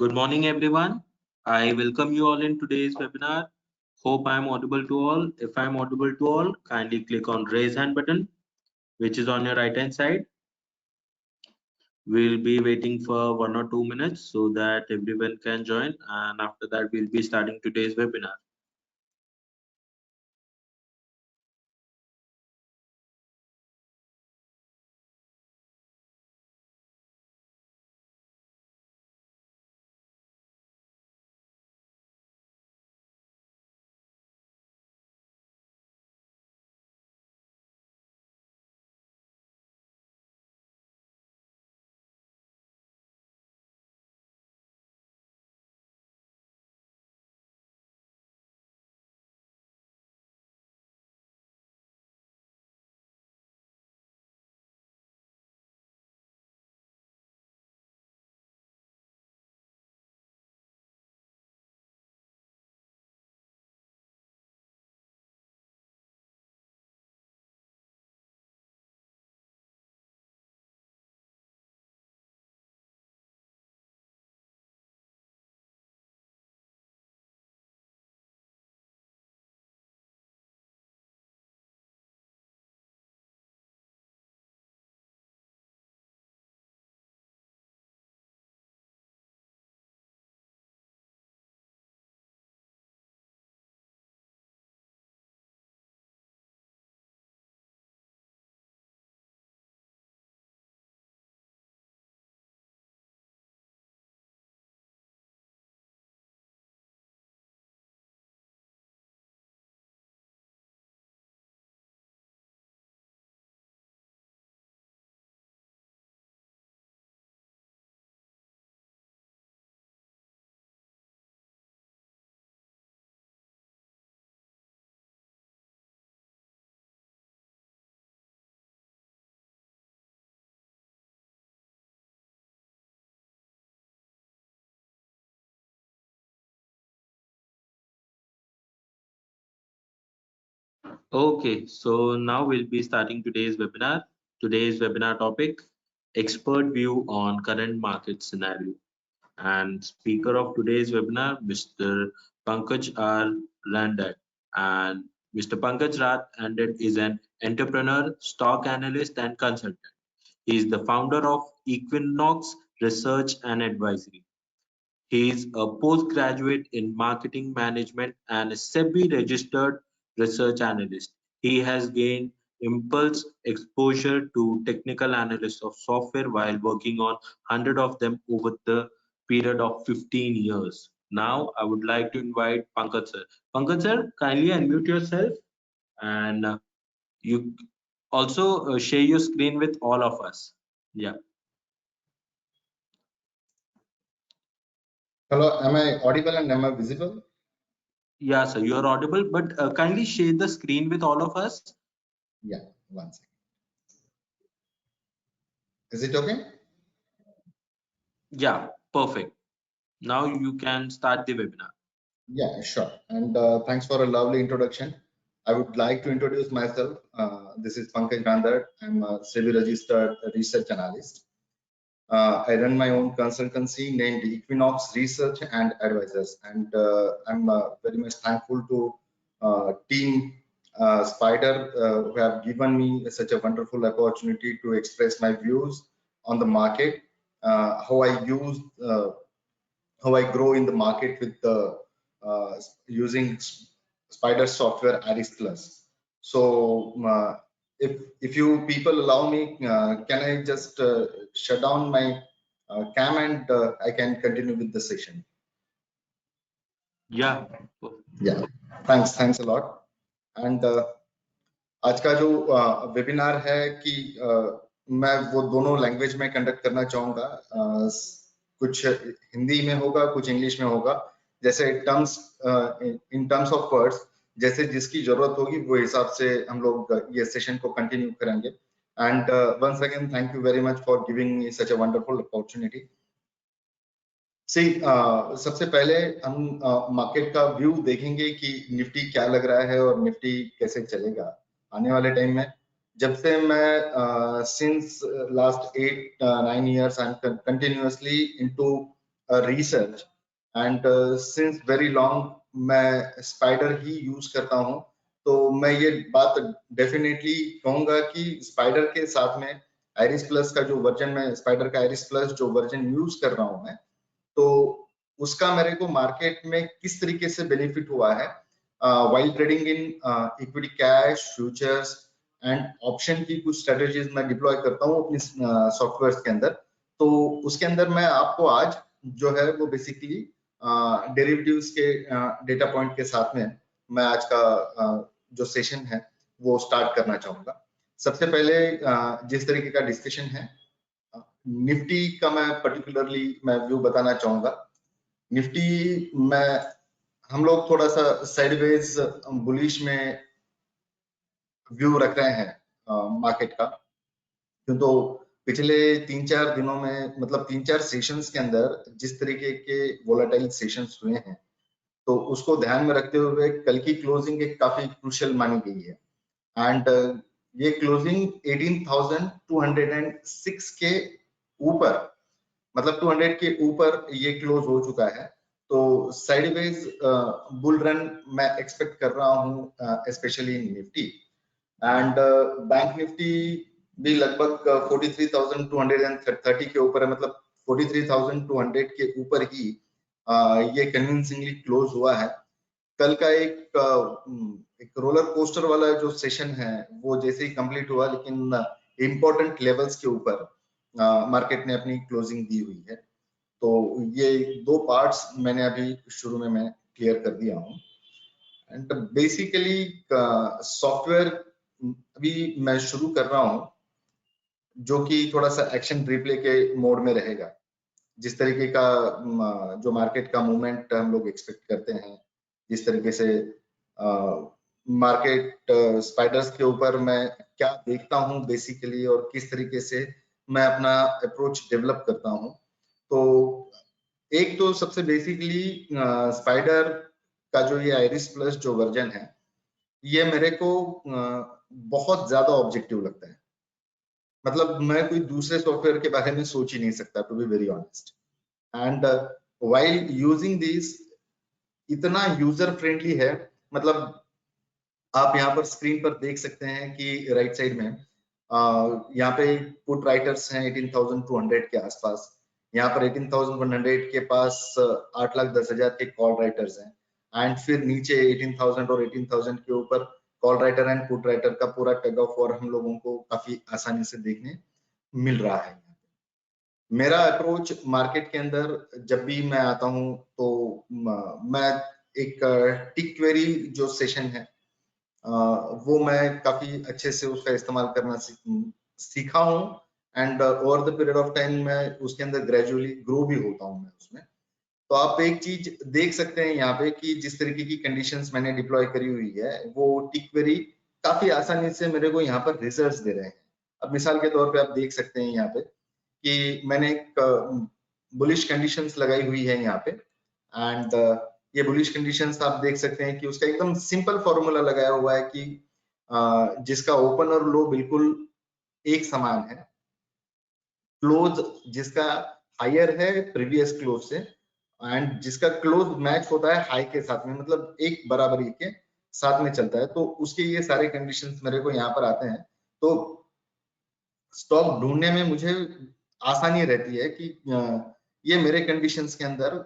Good morning, everyone. I welcome you all in today's webinar. Hope I am audible to all. If I am audible to all, kindly click on raise hand button, which is on your right hand side. We'll be waiting for 1 or 2 minutes so that everyone can join. And after that, we'll be starting today's webinar. Okay, so now we'll be starting today's webinar. Today's webinar topic, expert view on current market scenario. And speaker of today's webinar, Mr. Pankaj R. Randat. And Mr. Pankaj R. Randat is an entrepreneur, stock analyst, and consultant. He is the founder of Equinox Research and Advisory. He is a postgraduate in marketing management and a SEBI registered research analyst. He has gained impulse exposure to technical analysis of software while working on 100 of them over the period of 15 years. Now, I would like to invite Pankaj sir. Pankaj sir, kindly unmute yourself and you also share your screen with all of us. Yeah. Hello, am I audible and am I visible? Yeah, sir, you are audible, but kindly share the screen with all of us. Yeah, 1 second. Is it okay? Yeah, perfect. Now you can start the webinar. Yeah, sure. And thanks for a lovely introduction. I would like to introduce myself. This is Pankaj Gandhar. I'm a SEBI registered research analyst. I run my own consultancy named Equinox Research and Advisors, and I'm very much thankful to Team Spider who have given me such a wonderful opportunity to express my views on the market, how I use, how I grow in the market with the using Spider software Aris Plus. So if you people allow me, can I just shut down my cam and I can continue with the session? Yeah. Yeah, thanks a lot. And आज का जो webinar है कि मैं वो दोनों language में conduct करना चाहूँगा, कुछ हिंदी में होगा, कुछ इंग्लिश में होगा, जैसे terms in terms of words जैसे जिसकी जरूरत होगी वो हिसाब से हम लोग ये सेशन को कंटिन्यू करेंगे. And once again thank you very much for giving me such a wonderful opportunity. सी सबसे पहले हम मार्केट का व्यू देखेंगे कि निफ्टी क्या लग रहा है और निफ्टी कैसे चलेगा आने वाले टाइम में. जब से मैं since last 8-9 years I am continuously into research and since very long मैं स्पाइडर ही यूज करता हूं, तो मैं ये बात डेफिनेटली कहूंगा कि स्पाइडर के साथ में आइरिस प्लस का जो वर्जन, मैं स्पाइडर का आइरिस प्लस जो वर्जन यूज कर रहा हूं मैं, तो उसका मेरे को मार्केट में किस तरीके से बेनिफिट हुआ है while trading in equity cash futures and option की कुछ स्ट्रेटेजीज मैं डिप्लॉय करता हूँ अपनी सॉफ्टवेयर के अंदर। तो उसके अंदर मैं आपको आज जो है वो बेसिकली डेरिवेटिव्स के डेटा पॉइंट के साथ में मैं आज का जो सेशन है वो स्टार्ट करना चाहूंगा। सबसे पहले जिस तरीके का डिस्कशन है निफ्टी का मैं पर्टिकुलरली मैं व्यू बताना चाहूंगा। निफ्टी में हम लोग थोड़ा सा साइडवेज बुलिश में व्यू रख रहे हैं मार्केट का, क्यों तो पिछले 3-4 दिनों में मतलब 3-4 सेशंस के अंदर जिस तरीके के वोलेटाइल सेशंस हुए हैं, तो उसको ध्यान में रखते हुए कल की क्लोजिंग एक काफी क्रूशियल मानी गई है एंड ये क्लोजिंग 18,206 के ऊपर, मतलब 200 के ऊपर ये क्लोज हो चुका है। तो साइडवेज बुल रन मैं एक्सपेक्ट कर रहा हूं specially in Nifty and bank Nifty भी लगभग 43,230 के ऊपर है, मतलब 43,200 के ऊपर ही ये कन्विंसिंगली क्लोज हुआ है। कल का एक रोलर कोस्टर वाला जो सेशन है वो जैसे ही कंप्लीट हुआ, लेकिन इंपॉर्टेंट लेवल्स के ऊपर मार्केट ने अपनी क्लोजिंग दी हुई है। तो ये दो पार्ट्स मैंने अभी शुरू में मैं क्लियर कर दिया हूँ एंड बेसिकली सॉफ्टवेयर अभी मैं शुरू कर रहा हूँ जो कि थोड़ा सा एक्शन रिप्ले के मोड में रहेगा। जिस तरीके का जो मार्केट का मूवमेंट हम लोग एक्सपेक्ट करते हैं, जिस तरीके से मार्केट स्पाइडर्स के ऊपर मैं क्या देखता हूं बेसिकली और किस तरीके से मैं अपना अप्रोच डेवलप करता हूं। तो एक तो सबसे बेसिकली स्पाइडर का जो ये आइरिस प्लस जो वर्जन है, ये मेरे को बहुत ज्यादा ऑब्जेक्टिव लगता है। मतलब मैं कोई दूसरे सॉफ्टवेयर के बारे में सोच ही नहीं सकता, to be very honest. And while using this इतना यूजर फ्रेंडली है, मतलब आप यहाँ पर स्क्रीन पर देख सकते हैं कि राइट साइड में यहाँ पे पुट राइटर्स हैं 18,200 के आसपास, यहाँ पर 18,100 के पास 8,10,000 के कॉल राइटर्स हैं एंड फिर नीचे 18,000 और 18,000 के ऊपर call writer and put writer का पूरा टग ऑफ वॉर हम लोगों को काफी आसानी से देखने मिल रहा है। मेरा अप्रोच मार्केट के अंदर जब भी मैं आता हूं तो मैं एक टिक क्वेरी जो सेशन है वो मैं काफी अच्छे से उसका इस्तेमाल करना सीखा हूं and over the period of time मैं उसके अंदर ग्रेजुअली ग्रो भी होता हूं मैं उसमें। तो आप एक चीज देख सकते हैं यहाँ पे कि जिस तरीके की कंडीशंस मैंने डिप्लॉय करी हुई है वो टिक क्वेरी काफी आसानी से मेरे को यहाँ पर रिजल्ट्स दे रहे हैं। अब मिसाल के तौर पे आप देख सकते हैं यहाँ पे कि मैंने एक बुलिश कंडीशंस लगाई हुई है यहाँ पे एंड ये बुलिश कंडीशंस आप देख सकते हैं कि उसका एकदम सिंपल फॉर्मूला लगाया हुआ है कि जिसका ओपन और लो बिल्कुल एक समान है, क्लोज जिसका हायर है प्रीवियस क्लोज से एंड जिसका क्लोज मैच होता है हाई के साथ में, मतलब एक बराबरी के साथ में चलता है, तो उसके ये सारे कंडीशंस मेरे को यहाँ पर आते हैं। तो स्टॉक ढूंढने में मुझे आसानी रहती है कि ये मेरे कंडीशंस के अंदर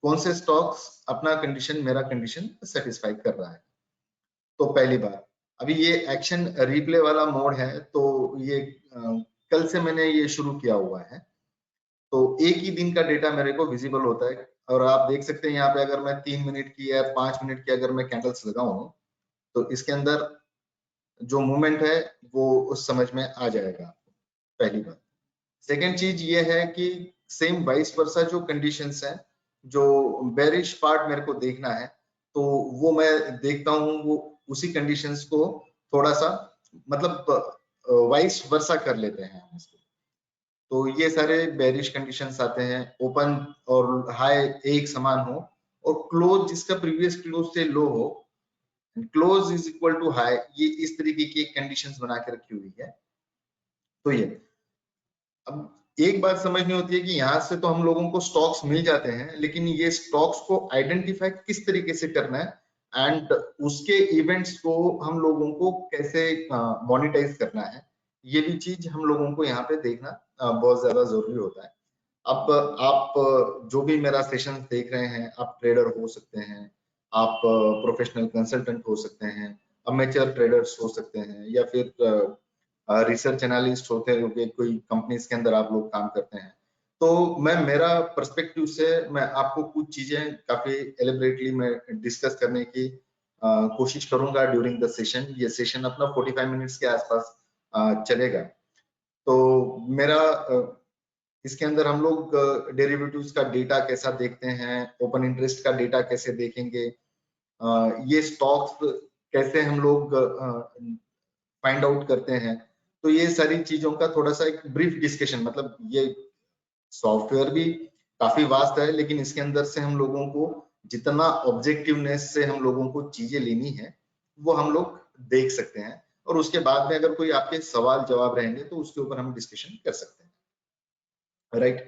कौन से स्टॉक्स अपना कंडीशन मेरा कंडीशन सेटिस्फाई कर रहा है। तो पहली बार अभी ये एक्शन रिप्ले वाला मोड है, तो ये कल से मैंने ये शुरू किया हुआ है, तो एक ही दिन का डेटा मेरे को विजिबल होता है और आप देख सकते हैं यहाँ पे अगर मैं 3 मिनट की या 5 मिनट की अगर मैं कैंडल्स लगाऊं तो इसके अंदर जो मूवमेंट है वो उस समझ में आ जाएगा, पहली बात। सेकेंड चीज ये है कि सेम वाइस वर्सा जो कंडीशंस है, जो बेरिश पार्ट मेरे को देखना है तो वो मैं देखता हूँ, वो उसी कंडीशंस को थोड़ा सा मतलब वाइस वर्सा कर लेते हैं हम इसको। तो ये सारे बेरिश कंडीशंस आते हैं, ओपन और हाई एक समान हो और क्लोज जिसका प्रीवियस क्लोज से लो हो, close is equal to high, ये इस तरीके की कंडीशंस बना के रखी हुई है। तो ये अब एक बात समझनी होती है कि यहाँ से तो हम लोगों को स्टॉक्स मिल जाते हैं, लेकिन ये स्टॉक्स को आइडेंटिफाई किस तरीके से करना है एंड उसके इवेंट्स को हम लोगों को कैसे मोनिटाइज करना है, ये भी चीज हम लोगों को यहाँ पे देखना बहुत ज्यादा जरूरी होता है। अब आप जो भी मेरा सेशन देख रहे हैं, आप ट्रेडर हो सकते हैं, आप प्रोफेशनल कंसल्टेंट हो सकते हैं, अमेचर ट्रेडर्स हो सकते हैं, या फिर रिसर्च एनालिस्ट होते हैं, कोई कंपनीज के अंदर आप लोग काम करते हैं। तो मैं मेरा पर्सपेक्टिव से मैं आपको कुछ चीजें काफी एलिबरेटली मैं डिस्कस करने की कोशिश करूंगा ड्यूरिंग द सेशन। ये सेशन अपना 45 मिनट्स के आसपास चलेगा। तो मेरा इसके अंदर हम लोग डेरिवेटिव्स का डेटा कैसा देखते हैं, ओपन इंटरेस्ट का डेटा कैसे देखेंगे, ये स्टॉक्स कैसे हम लोग फाइंड आउट करते हैं। तो ये सारी चीजों का थोड़ा सा एक ब्रीफ डिस्कशन, मतलब ये सॉफ्टवेयर भी काफी वास्ट है, लेकिन इसके अंदर से हम लोगों को जितना ऑब्जेक्टिवनेस से हम लोगों को चीजें लेनी है वो हम लोग देख सकते हैं, और उसके बाद में अगर कोई आपके सवाल जवाब रहेंगे तो उसके ऊपर हम डिस्कशन कर सकते हैं, राइट।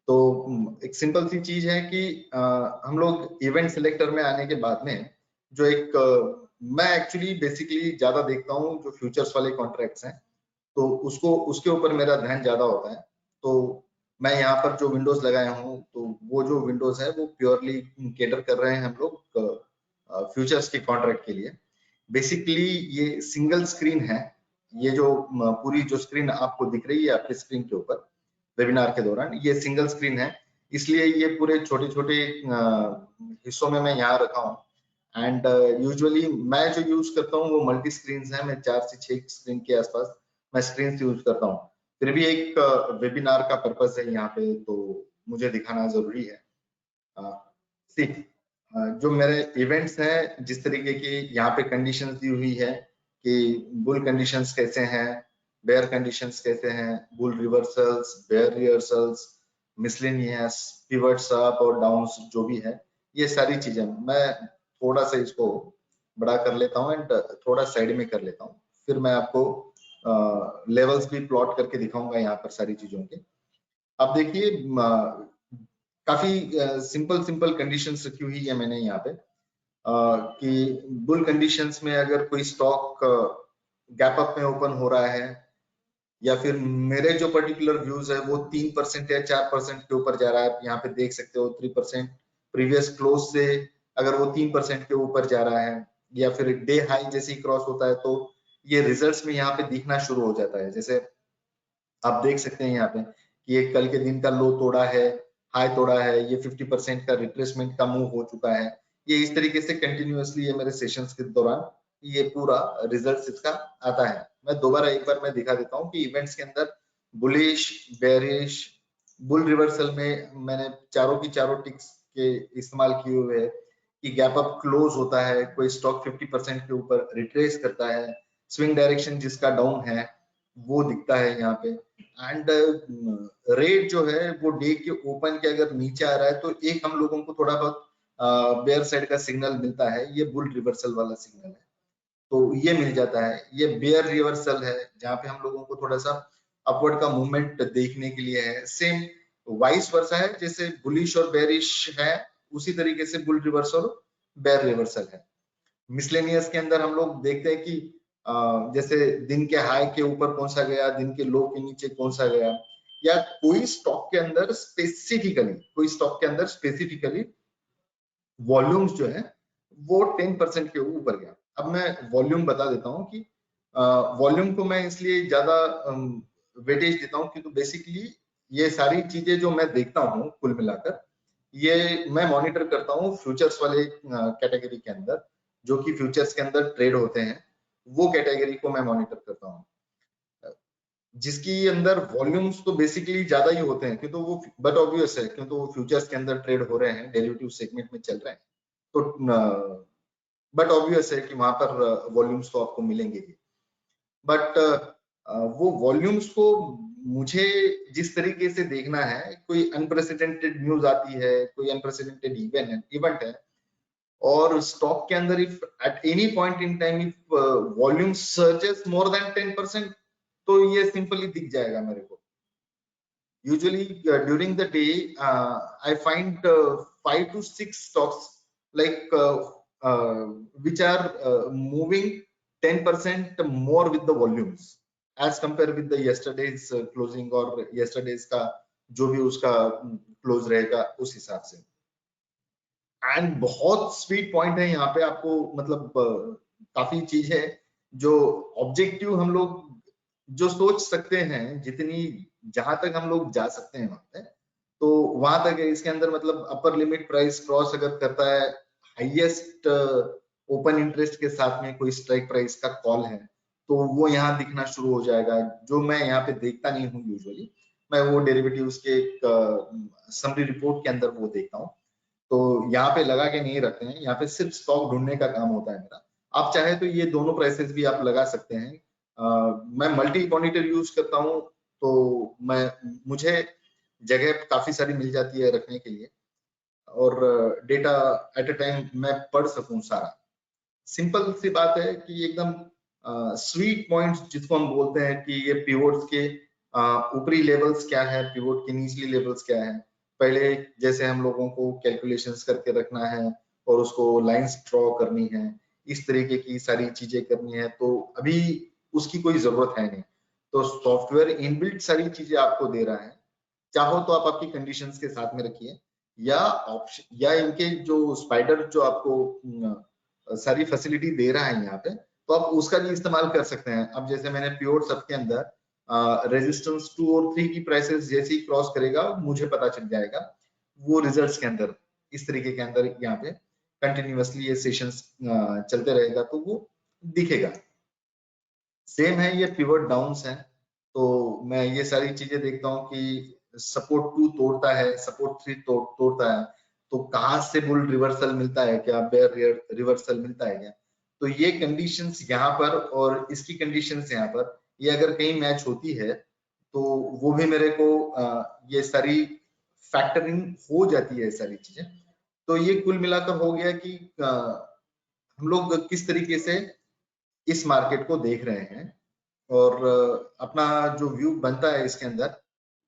तो एक सिंपल सी चीज है कि हम लोग इवेंट सिलेक्टर में आने के बाद में जो एक मैं एक्चुअली बेसिकली ज्यादा देखता हूँ जो फ्यूचर्स वाले कॉन्ट्रैक्ट्स हैं, तो उसको उसके ऊपर मेरा ध्यान ज्यादा होता है। तो मैं यहाँ पर जो विंडोज लगाया हूँ, तो वो जो विंडोज है वो प्योरली केटर कर रहे हैं हम लोग फ्यूचर्स के कॉन्ट्रैक्ट के लिए। बेसिकली ये सिंगल स्क्रीन है, ये जो पूरी जो स्क्रीन आपको दिख रही है आपके स्क्रीन के ऊपर वेबिनार के दौरान, ये सिंगल स्क्रीन है, इसलिए ये पूरे छोटे छोटे हिस्सों में मैं यहाँ रखा हूँ। एंड यूजुअली मैं जो यूज करता हूँ वो मल्टी स्क्रीन है, मैं 4 से 6 स्क्रीन के आसपास मैं स्क्रीन यूज करता हूँ। फिर भी एक वेबिनार का पर्पस है यहाँ पे, तो मुझे दिखाना जरूरी है। सी जो मेरे इवेंट्स हैं, जिस तरीके की यहाँ पे कंडीशंस दी हुई है कि बुल कंडीशंस कैसे हैं, बेयर कंडीशंस कैसे हैं, bull reversals, bear reversals, miscellaneous, pivots up और डाउन्स जो भी है, ये सारी चीजें मैं थोड़ा सा इसको बड़ा कर लेता हूँ एंड थोड़ा साइड में कर लेता हूँ। फिर मैं आपको लेवल्स भी प्लॉट करके दिखाऊंगा यहाँ पर सारी चीजों के। अब देखिए काफी सिंपल सिंपल कंडीशंस रखी हुई है मैंने यहाँ पे कि बुल कंडीशंस में अगर कोई स्टॉक गैप अप में ओपन हो रहा है, या फिर मेरे जो पर्टिकुलर व्यूज है वो 3% या 4% के ऊपर जा रहा है, यहाँ पे देख सकते हो 3% प्रीवियस क्लोज से अगर वो 3% के ऊपर जा रहा है, या फिर डे हाई जैसे ही क्रॉस होता है, तो ये रिजल्ट्स में यहाँ पे दिखना शुरू हो जाता है। जैसे आप देख सकते हैं यहाँ पे कि एक कल के दिन का लो तोड़ा है, हाई तोड़ा है, ये 50% का रिट्रेसमेंट का मूव हो चुका है। ये इस तरीके से कंटिन्यूअसली ये मेरे सेशंस के दौरान ये पूरा रिजल्ट इसका आता है। मैं दोबारा एक बार मैं दिखा देता हूँ कि इवेंट्स के अंदर बुलिश, बेरिश, बुल रिवर्सल में मैंने चारों की चारों टिक्स के इस्तेमाल किए हुए हैं कि गैप अप क्लोज होता है, कोई स्टॉक 50% के ऊपर रिट्रेस करता है, स्विंग डायरेक्शन जिसका डाउन है वो दिखता है यहाँ पे, एंड रेट जो है वो डे के ओपन के अगर नीचे आ रहा है तो एक हम लोगों को थोड़ा बहुत बेयर साइड का सिग्नल मिलता है, ये बुल रिवर्सल वाला सिग्नल है, तो ये मिल जाता है। ये बेयर रिवर्सल है जहाँ पे हम लोगों को थोड़ा सा अपवर्ड का मूवमेंट देखने के लिए है। सेम वाइस वर्सा है, जैसे बुलिश और बेरिश है उसी तरीके से बुल रिवर्सल और बेयर रिवर्सल है। मिसलेनियस के अंदर हम लोग देखते हैं कि जैसे दिन के हाई के ऊपर कौन सा गया, दिन के लो के नीचे कौन सा गया, या कोई स्टॉक के अंदर स्पेसिफिकली वॉल्यूम्स जो है वो 10% के ऊपर गया। अब मैं वॉल्यूम बता देता हूँ कि वॉल्यूम को मैं इसलिए ज्यादा वेटेज देता हूँ क्योंकि बेसिकली ये सारी चीजें जो मैं देखता हूँ कुल मिलाकर, ये मैं मॉनिटर करता हूँ फ्यूचर्स वाले कैटेगरी के अंदर, जो कि फ्यूचर्स के अंदर ट्रेड होते हैं, वो कैटेगरी को मैं मॉनिटर करता हूँ, जिसकी अंदर वॉल्यूम्स तो बेसिकली ज्यादा ही होते हैं क्योंकि वो, बट ऑब्वियस है क्योंकि वो फ्यूचर्स के अंदर ट्रेड हो रहे हैं, डेरिवेटिव सेगमेंट में चल रहे हैं, तो बट ऑब्वियस है कि वहां पर वॉल्यूम्स तो आपको मिलेंगे ही। बट वो वॉल्यूम्स को मुझे जिस तरीके से देखना है, कोई अनप्रेसिडेंटेड न्यूज आती है, कोई अनप्रेसिडेंटेड इवेंट है, और स्टॉक के अंदर if at any point in time if volume surges more than 10%, तो ये सिंपली दिख जाएगा मेरे को। Usually during the day, I find 5 to 6 stocks like which are moving 10% more with the volumes as compared with the yesterday's closing or yesterday's का जो भी उसका क्लोज रहेगा उस हिसाब से। एंड बहुत स्वीट पॉइंट है यहाँ पे आपको, मतलब काफी चीज है जो ऑब्जेक्टिव हम लोग जो सोच सकते हैं, जितनी जहां तक हम लोग जा सकते हैं वहां पे, तो वहां तक है। इसके अंदर मतलब अपर लिमिट प्राइस क्रॉस अगर करता है, हाईएस्ट ओपन इंटरेस्ट के साथ में कोई स्ट्राइक प्राइस का कॉल है, तो वो यहाँ दिखना शुरू हो जाएगा, जो मैं यहाँ पे देखता नहीं हूँ यूजुअली। मैं वो डेरिवेटिव्स के समरी रिपोर्ट के अंदर वो देखता हूँ, तो यहाँ पे लगा के नहीं रखते हैं, यहाँ पे सिर्फ स्टॉक ढूंढने का काम होता है मेरा। आप चाहे तो ये दोनों प्राइसेस भी आप लगा सकते हैं। मैं मल्टी मॉनिटर यूज करता हूँ, तो मुझे जगह काफी सारी मिल जाती है रखने के लिए, और डेटा एट अ टाइम मैं पढ़ सकूं सारा। सिंपल सी बात है कि एकदम स्वीट पॉइंट्स जिसको हम बोलते हैं कि ये पिवोट्स के ऊपरी लेवल्स क्या है, पिवोट के निचली लेवल्स क्या है। पहले जैसे हम लोगों को कैलकुलेशंस करके रखना है और उसको लाइंस ड्रॉ करनी है, इस तरीके की सारी चीजें करनी है, तो अभी उसकी कोई जरूरत है नहीं। तो सॉफ्टवेयर इनबिल्ट सारी चीजें आपको दे रहा है, चाहो तो आप आपकी कंडीशंस के साथ में रखिए, या ऑप्शन या इनके जो स्पाइडर जो आपको सारी फैसिलिटी दे रहा है यहाँ पे, तो आप उसका भी इस्तेमाल कर सकते हैं। अब जैसे मैंने प्योर सब के अंदर रेजिस्टेंस 2 और 3 की प्राइसेस जैसे ही क्रॉस करेगा मुझे पता चल जाएगा वो रिजल्ट्स के अंदर, इस तरीके के अंदर यहाँ पे कंटिन्यूअसली ये सेशंस चलते रहेगा तो वो दिखेगा। सेम है ये पिवट डाउन्स है, तो मैं ये सारी चीजें देखता हूँ कि सपोर्ट 2 तोड़ता है, सपोर्ट 3 तोड़ता है, तो कहाँ से बुल रिवर्सल मिलता है क्या, बेयर रिवर्सल मिलता है क्या। तो ये कंडीशंस यहाँ पर और इसकी कंडीशंस यहाँ पर, ये अगर कहीं मैच होती है तो वो भी मेरे को ये सारी फैक्टरिंग हो जाती है सारी चीजें। तो ये कुल मिलाकर हो गया कि हम लोग किस तरीके से इस मार्केट को देख रहे हैं, और अपना जो व्यू बनता है इसके अंदर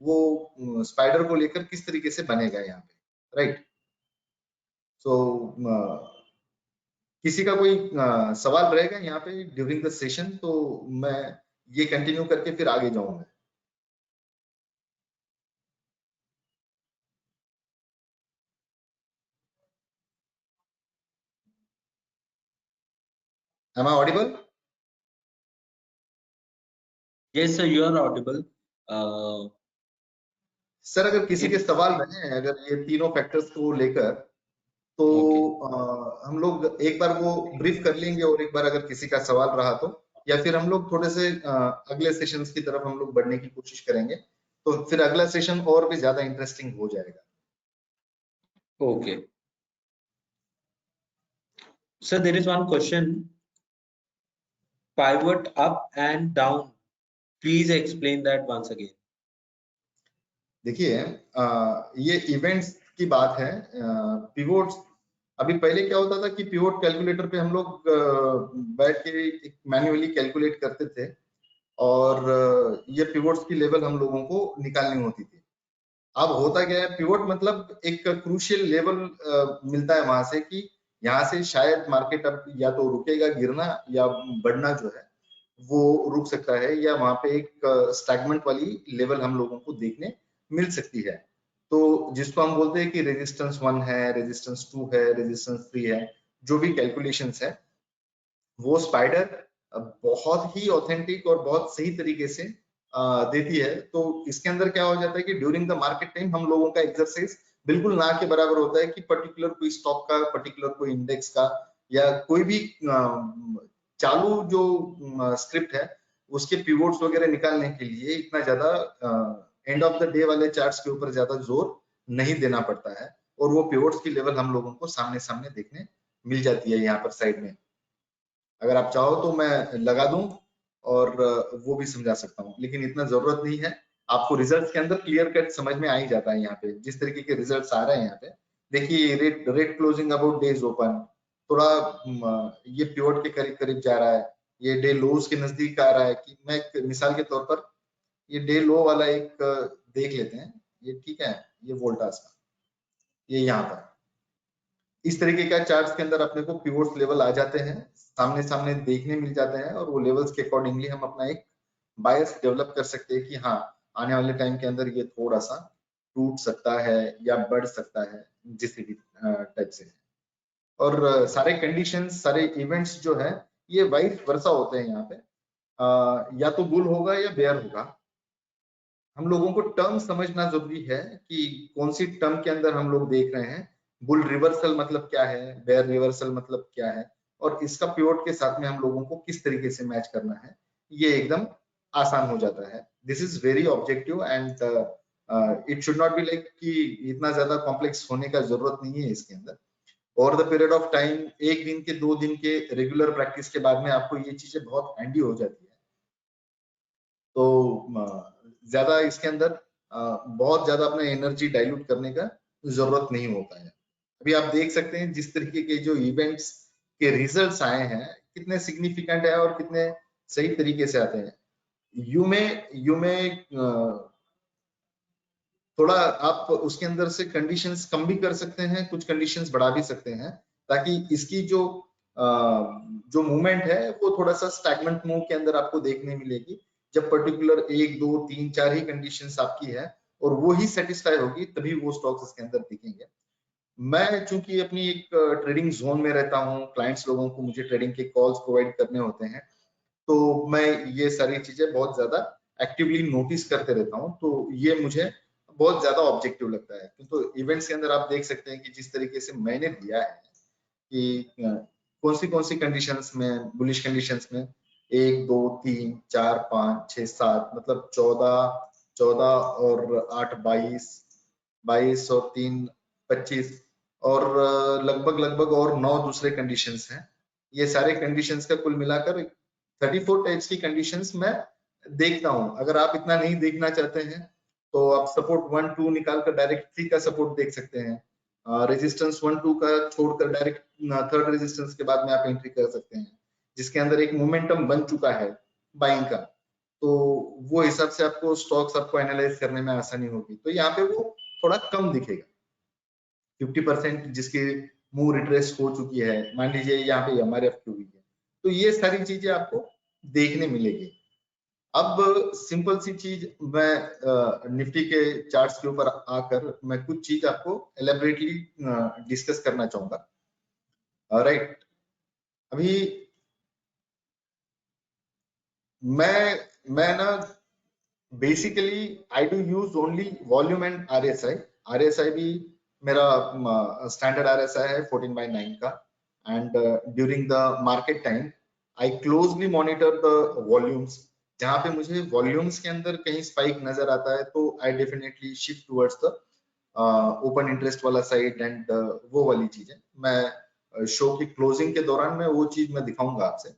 वो स्पाइडर को लेकर किस तरीके से बनेगा यहाँ पे, राइट। सो किसी का कोई सवाल रहेगा यहाँ पे ड्यूरिंग द सेशन, तो मैं ये कंटिन्यू करके फिर आगे जाऊंगा। Am I audible? Yes, sir, you are audible. Sir अगर किसी के If सवाल रहे हैं अगर ये तीनों फैक्टर्स को लेकर, तो okay, हम लोग एक बार वो ब्रीफ कर लेंगे, और एक बार अगर किसी का सवाल रहा तो, या फिर हम लोग थोड़े से अगले सेशंस की तरफ हम लोग बढ़ने की कोशिश करेंगे, तो फिर अगला सेशन और भी ज्यादा इंटरेस्टिंग हो जाएगा। okay. So there is one question. Pivot up and down. Please explain that once again. देखिए ये इवेंट्स की बात है। पिवोट्स अभी पहले क्या होता था कि पिवोट कैलकुलेटर पे हम लोग बैठ के मैन्युअली कैलकुलेट करते थे, और ये पिवोट्स की लेवल हम लोगों को निकालनी होती थी। अब होता क्या है, पिवोट मतलब एक क्रूशियल लेवल मिलता है वहां से कि यहाँ से शायद मार्केट अब या तो रुकेगा गिरना, या बढ़ना जो है वो रुक सकता है, या वहां पे एक स्टैगमेंट वाली लेवल हम लोगों को देखने मिल सकती है। तो जिसको हम बोलते हैं कि रेजिस्टेंस 1 है, रेजिस्टेंस 2 है, रेजिस्टेंस 3 है, जो भी कैलकुलेशंस है वो स्पाइडर बहुत ही ऑथेंटिक और बहुत सही तरीके से देती है। तो इसके अंदर क्या हो जाता है कि ड्यूरिंग द मार्केट टाइम हम लोगों का एक्सरसाइज बिल्कुल ना के बराबर होता है कि पर्टिकुलर कोई स्टॉक का, पर्टिकुलर कोई इंडेक्स का, या कोई भी चालू जो स्क्रिप्ट है उसके पिवोट्स वगैरह निकालने के लिए इतना ज्यादा एंड ऑफ द डे वाले चार्ट्स के ऊपर ज्यादा जोर नहीं देना पड़ता है, और वो पिवोट्स की लेवल हम लोगों को सामने सामने देखने मिल जाती है यहाँ पर साइड में। अगर आप चाहो तो मैं लगा दूं और वो भी समझा सकता हूँ, लेकिन इतना जरूरत नहीं है। आपको रिजल्ट्स के अंदर क्लियर कट समझ में आ ही जाता है यहाँ पे, जिस तरीके के रिजल्ट्स आ रहे हैं यहाँ पे। देखिए rate rate closing about days open, थोड़ा ये पिवट के करीब करीब जा रहा है, ये डे लोज के नजदीक आ रहा है। कि मैं मिसाल के तौर पर ये डे लो वाला एक देख लेते हैं, ये ठीक है, ये वोल्टास का, ये यहाँ पर इस तरीके का चार्ट्स के अंदर अपने को पिवोट्स लेवल आ जाते हैं, सामने सामने देखने मिल जाते हैं, और वो लेवल्स के अकॉर्डिंगली हम अपना एक बायस डेवलप कर सकते हैं कि हाँ आने वाले टाइम के अंदर ये थोड़ा सा टूट सकता है या बढ़ सकता है, जिस भी टाइप से। और सारे कंडीशंस, सारे इवेंट्स जो है ये वाइस वर्सा होते हैं यहाँ पे, या तो बुल होगा या बेयर होगा। हम लोगों को टर्म समझना जरूरी है कि कौन सी टर्म के अंदर हम लोग देख रहे हैं, बुल रिवर्सल मतलब क्या है, बेयर रिवर्सल मतलब क्या है, और इसका पिवोट के साथ में हम लोगों को किस तरीके से मैच करना है, ये एकदम आसान हो जाता है। This is very objective and it should not be like कि इतना ज्यादा कॉम्प्लेक्स होने का जरूरत नहीं है इसके अंदर। Over the period of time, एक दिन के 2 दिन के रेगुलर प्रैक्टिस के बाद में आपको ये चीजें बहुत हैंडी हो जाती है। तो ज्यादा इसके अंदर बहुत ज्यादा अपना एनर्जी डाइल्यूट करने का जरूरत नहीं होता है। अभी आप देख सकते हैं जिस तरीके के जो इवेंट्स के रिजल्ट्स आए हैं कितने सिग्निफिकेंट है और कितने सही तरीके से आते हैं। यू में थोड़ा आप उसके अंदर से कंडीशंस कम भी कर सकते हैं, कुछ कंडीशंस बढ़ा भी सकते हैं, ताकि इसकी जो मूवमेंट है वो थोड़ा सा स्टैगनेंट मूव के अंदर आपको देखने मिलेगी, जब पर्टिकुलर 1 2 3 4 ही कंडीशंस आपकी है और वो ही सेटिस्फाई होगी तभी वो स्टॉक्स इसके अंदर दिखेंगे। मैं चूंकि अपनी एक ट्रेडिंग जोन में रहता हूँ, क्लाइंट्स लोगों को मुझे ट्रेडिंग के कॉल्स प्रोवाइड करने होते हैं, तो मैं ये सारी चीजें बहुत ज्यादा एक्टिवली नोटिस करते रहता हूँ, तो ये मुझे बहुत ज्यादा ऑब्जेक्टिव लगता है। तो इवेंट्स के अंदर आप देख सकते हैं कि जिस तरीके से मैंने दिया है कि कौन सी कंडीशंस में, बुलिश कंडीशंस में 1 2 3 4 5 6 7 मतलब 14 और 8 22 और 3 25 और लगभग और 9 दूसरे कंडीशंस हैं। ये सारे कंडीशंस का कुल मिलाकर 34 टाइप्स की कंडीशंस मैं देखता हूं। अगर आप इतना नहीं देखना चाहते हैं तो आप सपोर्ट 1 2 निकालकर डायरेक्ट 3 का सपोर्ट देख सकते हैं, रेजिस्टेंस 1 2 का छोड़कर डायरेक्ट थर्ड रेजिस्टेंस के बाद में आप एंट्री कर सकते हैं, जिसके अंदर एक मोमेंटम बन चुका है बाइंग का, तो वो हिसाब से आपको स्टॉक्स आपको एनालाइज करने में आसानी होगी। तो यहाँ पे वो थोड़ा कम दिखेगा, 50% जिसकी मूव रिट्रेस हो चुकी है, मान लीजिए यहाँ पे MRF हुई है, तो ये सारी चीजें आपको देखने मिलेगी। अब सिंपल सी चीज मैं निफ्टी के चार्ट्स के ऊपर आकर मैं कुछ चीज आपको एलेबरेटली डिस्कस करना चाहूंगा। राइट, अभी मैं ना basically I do use only volume and RSI भी मेरा स्टैंडर्ड RSI है 14/9 का, and during the market time I closely monitor the volumes. जहां पे मुझे वॉल्यूम्स के अंदर कहीं स्पाइक नजर आता है तो I definitely shift towards the open interest वाला साइड, एंड वो वाली चीजें मैं शो की क्लोजिंग के दौरान मैं वो चीज मैं दिखाऊंगा आपसे।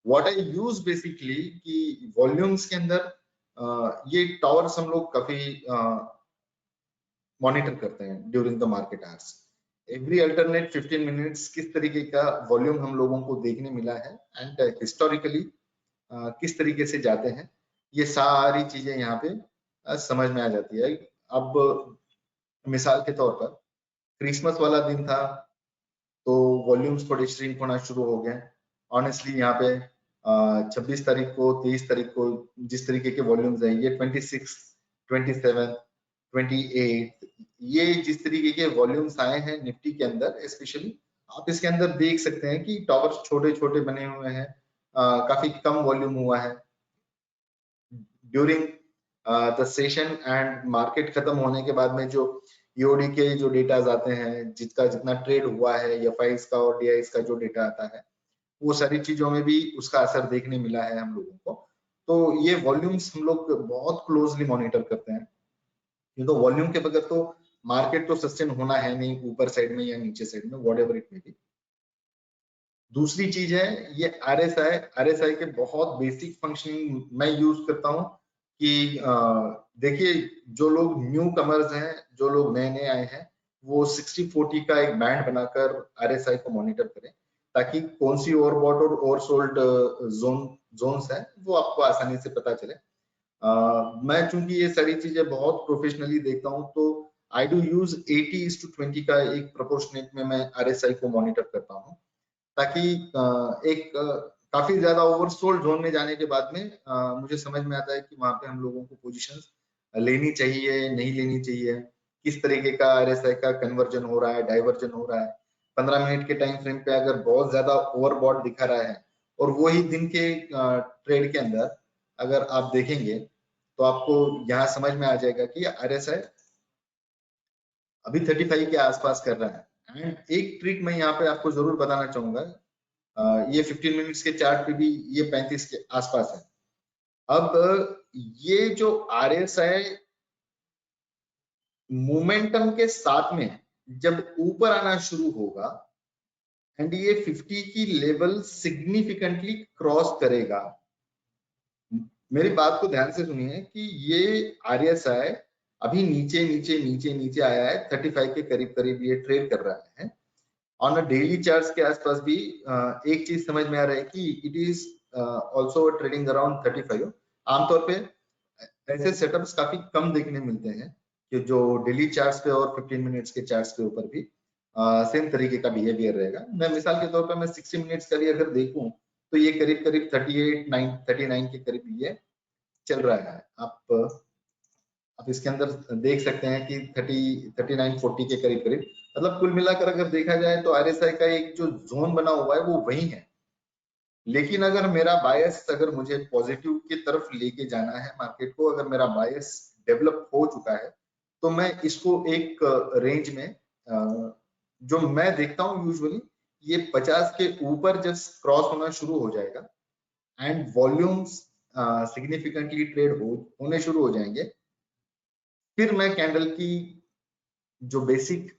व्हाट आई यूज बेसिकली कि वॉल्यूम्स के अंदर ये टावर्स हम लोग काफी मॉनिटर करते हैं during the market hours. Every alternate 15 minutes किस तरीके का वॉल्यूम हम लोगों को देखने मिला है, एंड हिस्टोरिकली किस तरीके से जाते हैं, ये सारी चीजें यहाँ पे समझ में आ जाती है। अब मिसाल के तौर पर क्रिसमस वाला दिन था तो वॉल्यूम्स थोड़े श्रिंक होना शुरू हो गए। ऑनेस्टली यहाँ पे 26 तारीख को, 23 तारीख को जिस तरीके के वॉल्यूम्स हैं, ये 26 27 28 ये जिस तरीके के वॉल्यूम्स आए हैं निफ्टी के अंदर स्पेशली, आप इसके अंदर देख सकते हैं कि टॉवर्स छोटे छोटे बने हुए हैं, काफी कम वॉल्यूम हुआ है during the session, and market खत्म होने के बाद में जो ईओडी के जो डेटाज आते हैं, जिसका जितना ट्रेड हुआ है, एफआईज का और डीआईज का जो डेटा आता है, वो सारी चीजों में भी उसका असर देखने मिला है हम लोगों को। तो ये वॉल्यूम्स हम लोग बहुत क्लोजली मॉनिटर करते हैं, क्योंकि वॉल्यूम के बगैर तो मार्केट तो सस्टेन होना है नहीं, ऊपर साइड में या नीचे साइड में, व्हाटएवर इट मे बी। दूसरी चीज है ये RSI के बहुत बेसिक फंक्शनिंग मैं यूज करता हूँ कि देखिए जो लोग न्यू कमर्स हैं, जो लोग नए नए आए हैं, वो 60-40 का एक बैंड बनाकर RSI को मॉनिटर करें, ताकि कौन सी ओवरबॉट और ओवरसोल्ड जोन्स है वो आपको आसानी से पता चले। मैं चूंकि ये सारी चीजें बहुत प्रोफेशनली देखता हूँ, तो आई डू यूज 80:20 का एक प्रोपोर्शनेट में मैं RSI को मॉनिटर करता हूँ, ताकि एक काफी ज्यादा ओवरसोल्ड जोन में जाने के बाद में मुझे समझ में आता है कि वहां पे हम लोगों को पोजीशंस लेनी चाहिए, नहीं लेनी चाहिए, किस तरीके का RSI का कन्वर्जन हो रहा है, डाइवर्जन हो रहा है। 15 मिनट के टाइम फ्रेम पे अगर बहुत ज्यादा ओवरबॉट दिखा रहा है और वही दिन के ट्रेड के अंदर अगर आप देखेंगे तो आपको यहाँ समझ में आ जाएगा कि RSI अभी 35 के आसपास कर रहा है। एंड एक ट्रिक मैं यहाँ पे आपको जरूर बताना चाहूंगा, ये 15 मिनट्स के चार्ट पे भी ये 35 के आसपास है। अब ये जो RSI मोमेंटम के साथ में जब ऊपर आना शुरू होगा एंड ये 50 की लेवल सिग्निफिकेंटली क्रॉस करेगा, मेरी बात को ध्यान से सुनिए कि ये RSI अभी नीचे नीचे नीचे नीचे आया है, 35 के करीब करीब ये ट्रेड कर रहा है। ऑन अ डेली चार्ट्स के आसपास भी एक चीज समझ में आ रहा है कि it is also trading around 35। आमतौर पे ऐसे सेटअप्स काफी कम देखने मिलते हैं कि जो डेली चार्ट्स पे और 15 मिनट्स के चार्ट्स के ऊपर भी सेम तरीके का बिहेवियर रहेगा। मैं मिसाल के तौर पर मैं 60 मिनट्स का भी अगर देखूं तो ये करीब करीब 39 के करीब ये चल रहा है। आप इसके अंदर देख सकते हैं कि 39-40 के करीब करीब, मतलब कुल मिलाकर अगर देखा जाए तो RSI का एक जो जोन बना हुआ है वो वही है। लेकिन अगर मेरा बायस, अगर मुझे पॉजिटिव की तरफ लेके जाना है मार्केट को, अगर मेरा बायस डेवलप हो चुका है, तो मैं इसको एक रेंज में जो मैं देखता हूँ यूजुअली ये 50 के ऊपर जब क्रॉस होना शुरू हो जाएगा एंड वॉल्यूम्स सिग्निफिकेंटली ट्रेड होने शुरू हो जाएंगे, फिर मैं कैंडल की जो बेसिक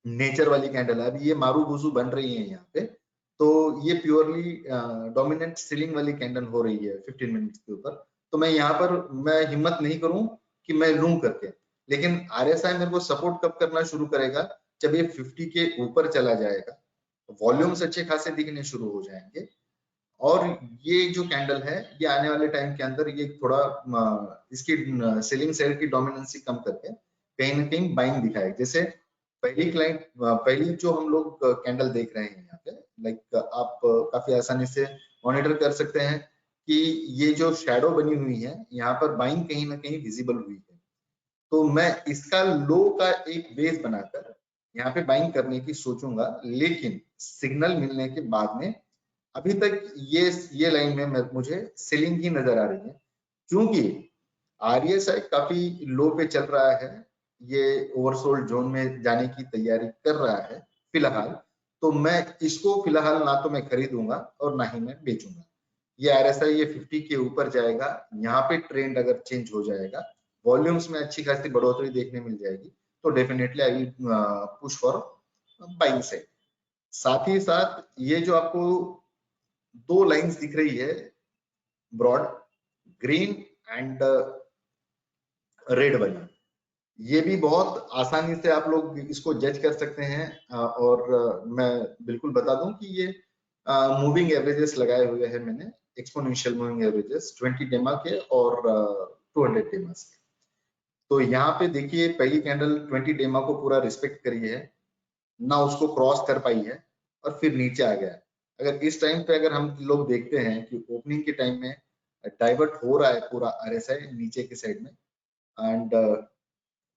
नेचर वाली कैंडल है, अभी ये मारूबुजू बन रही है यहाँ पे, तो ये प्योरली डोमिनेंट सेलिंग वाली कैंडल हो रही है 15 मिनट्स के ऊपर। तो मैं यहाँ पर मैं हिम्मत नहीं करूं कि मैं लूं करके, लेकिन RSI मेरे को सपोर्ट कब करना शुरू करेगा, जब ये 50 के ऊपर चला जाएगा, वॉल्यूम्स अच्छे खासे दिखने शुरू हो जाएंगे और ये जो कैंडल है ये आने वाले टाइम के अंदर ये थोड़ा इसकी सेलिंग साइड की डोमिनेंसी कम करके कहीं ना कहीं बाइंग दिखाएगा। जैसे पहली जो हम लोग कैंडल देख रहे हैं यहाँ पे, लाइक आप काफी आसानी से मॉनिटर कर सकते हैं कि ये जो शैडो बनी हुई है यहाँ पर बाइंग कहीं ना कहीं विजिबल हुई है। तो मैं इसका लो का एक बेस बनाकर यहाँ पे बाइंग करने की सोचूंगा, लेकिन सिग्नल मिलने के बाद में अभी तक ये लाइन में मुझे सेलिंग ही नजर आ रही है, क्योंकि RSI काफी लो पे चल रहा है, ये ओवरसोल्ड जोन में जाने की तैयारी कर रहा है फिलहाल। तो मैं इसको फिलहाल ना तो मैं खरीदूंगा और ना ही मैं बेचूंगा। ये RSI ये 50 के ऊपर जाएगा, यहाँ पे ट्रेंड अगर चेंज हो जाएगा, वॉल्यूम्स में अच्छी खासी बढ़ोतरी देखने मिल जाएगी, तो definitely I will push for buying side. साथ ही साथ ये जो आपको दो लाइंस दिख रही है ब्रॉड, ग्रीन एंड रेड वाली, ये भी बहुत आसानी से आप लोग इसको जज कर सकते हैं। और मैं बिल्कुल बता दूं कि ये मूविंग एवरेजेस लगाए हुए हैं मैंने, एक्सपोनेंशियल मूविंग एवरेजेस 20 डेमा के और 200 डेमा के। तो यहाँ पे देखिए पहली कैंडल 20 डेमा को पूरा रिस्पेक्ट करी है, ना उसको क्रॉस कर पाई है और फिर नीचे आ गया। अगर इस टाइम पे अगर हम लोग देखते हैं कि ओपनिंग के टाइम में डाइवर्ट हो रहा है पूरा RSI नीचे के साइड में, एंड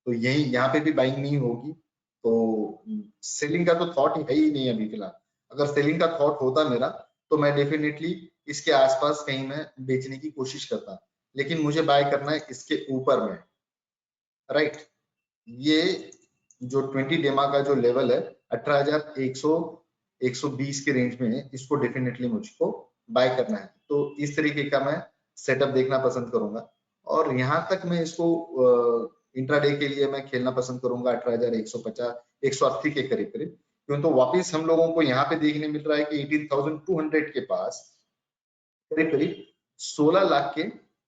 तो यही यहाँ पे भी बाइंग नहीं होगी, तो सेलिंग का तो थॉट है ही नहीं अभी फिलहाल। अगर सेलिंग का थॉट होता मेरा तो मैं डेफिनेटली इसके आसपास कहीं मैं बेचने की कोशिश करता, लेकिन मुझे बाय करना है इसके ऊपर में, राइट। ये जो 20 डेमा का जो लेवल है 18,100 120 के रेंज में, इसको डेफिनेटली मुझको बाय करना है। तो इस तरीके का मैं सेटअप देखना पसंद करूंगा और यहाँ तक मैं इसको इंट्राडे के लिए मैं खेलना पसंद करूंगा 18,150 180 के करीब करीब, क्यों तो वापिस हम लोगों को यहाँ पे देखने मिल रहा है कि 18,200 के पास करीब करीब 16 लाख के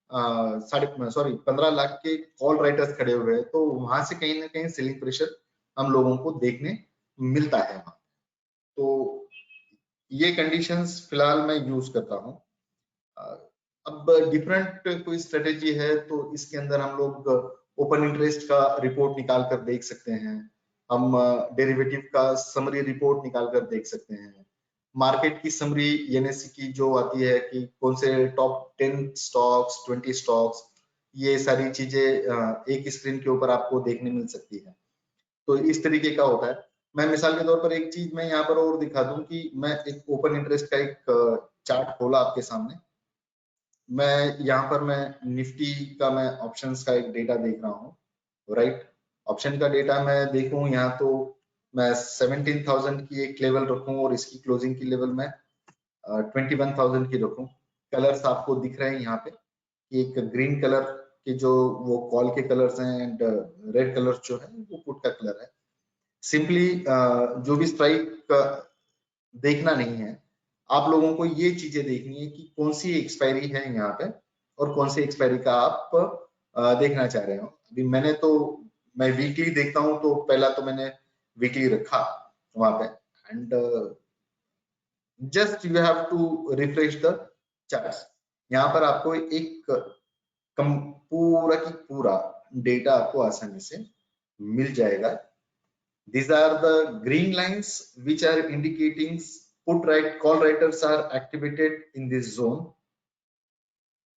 15 लाख के कॉल राइटर्स खड़े हुए हैं, तो वहां से कहीं ना कहीं सेलिंग प्रेशर हम लोगों को देखने मिलता है। तो ये कंडीशंस फिलहाल मैं यूज करता हूँ। अब डिफरेंट कोई स्ट्रेटेजी है तो इसके अंदर हम लोग ओपन इंटरेस्ट का रिपोर्ट निकाल कर देख सकते हैं, हम डेरिवेटिव का समरी रिपोर्ट निकाल कर देख सकते हैं, मार्केट की समरी एनएससी की जो आती है कि कौन से टॉप 10 स्टॉक्स, 20 स्टॉक्स, ये सारी चीजें एक स्क्रीन के ऊपर आपको देखने मिल सकती है। तो इस तरीके का होता है। मैं मिसाल के तौर पर एक चीज मैं यहाँ पर और दिखा दूं कि मैं एक ओपन इंटरेस्ट का एक चार्ट खोला आपके सामने। मैं यहाँ पर मैं निफ्टी का मैं ऑप्शंस का एक डेटा देख रहा हूँ, राइट। ऑप्शन का डेटा मैं देखूं यहाँ तो मैं 17,000 की एक लेवल रखूं और इसकी क्लोजिंग की लेवल मैं 21,000 की रखूं। कलर्स आपको दिख रहे हैं यहाँ पे कि एक ग्रीन कलर के जो वो कॉल के कलर्स हैं एंड रेड कलर जो है वो पुट का कलर है। सिंपली जो भी स्ट्राइक देखना नहीं है, आप लोगों को ये चीजें देखनी है कि कौन सी एक्सपायरी है यहाँ पे और कौन सी एक्सपायरी का आप देखना चाह रहे हो। अभी मैं वीकली देखता हूँ तो पहला तो मैंने वीकली रखा वहां पे and just you have to refresh the charts. यहाँ पर आपको एक पूरा की पूरा डेटा आपको आसानी से मिल जाएगा। These are the green lines which are indicating call writers are activated in this zone,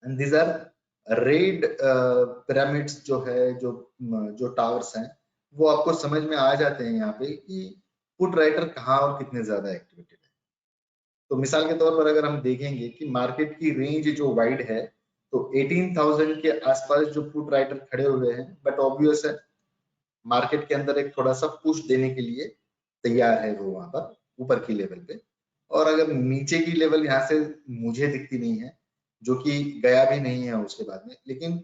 and these are red pyramids जो है जो टावर्स हैं वो आपको समझ में आ जाते हैं यहाँ पे कि पुट राइटर कहाँ और कितने ज्यादा एक्टिवेटेड है। तो मिसाल के तौर पर अगर हम देखेंगे कि मार्केट की रेंज जो वाइड है तो 18,000 के आसपास जो पुट राइटर खड़े हुए हैं, बट ऑब्वियस है मार्केट के अंदर एक थोड़ा सा पुश देने के लिए तैयार है वो वहां पर ऊपर की लेवल पे। और अगर नीचे की लेवल यहाँ से मुझे दिखती नहीं है, जो कि गया भी नहीं है उसके बाद में, लेकिन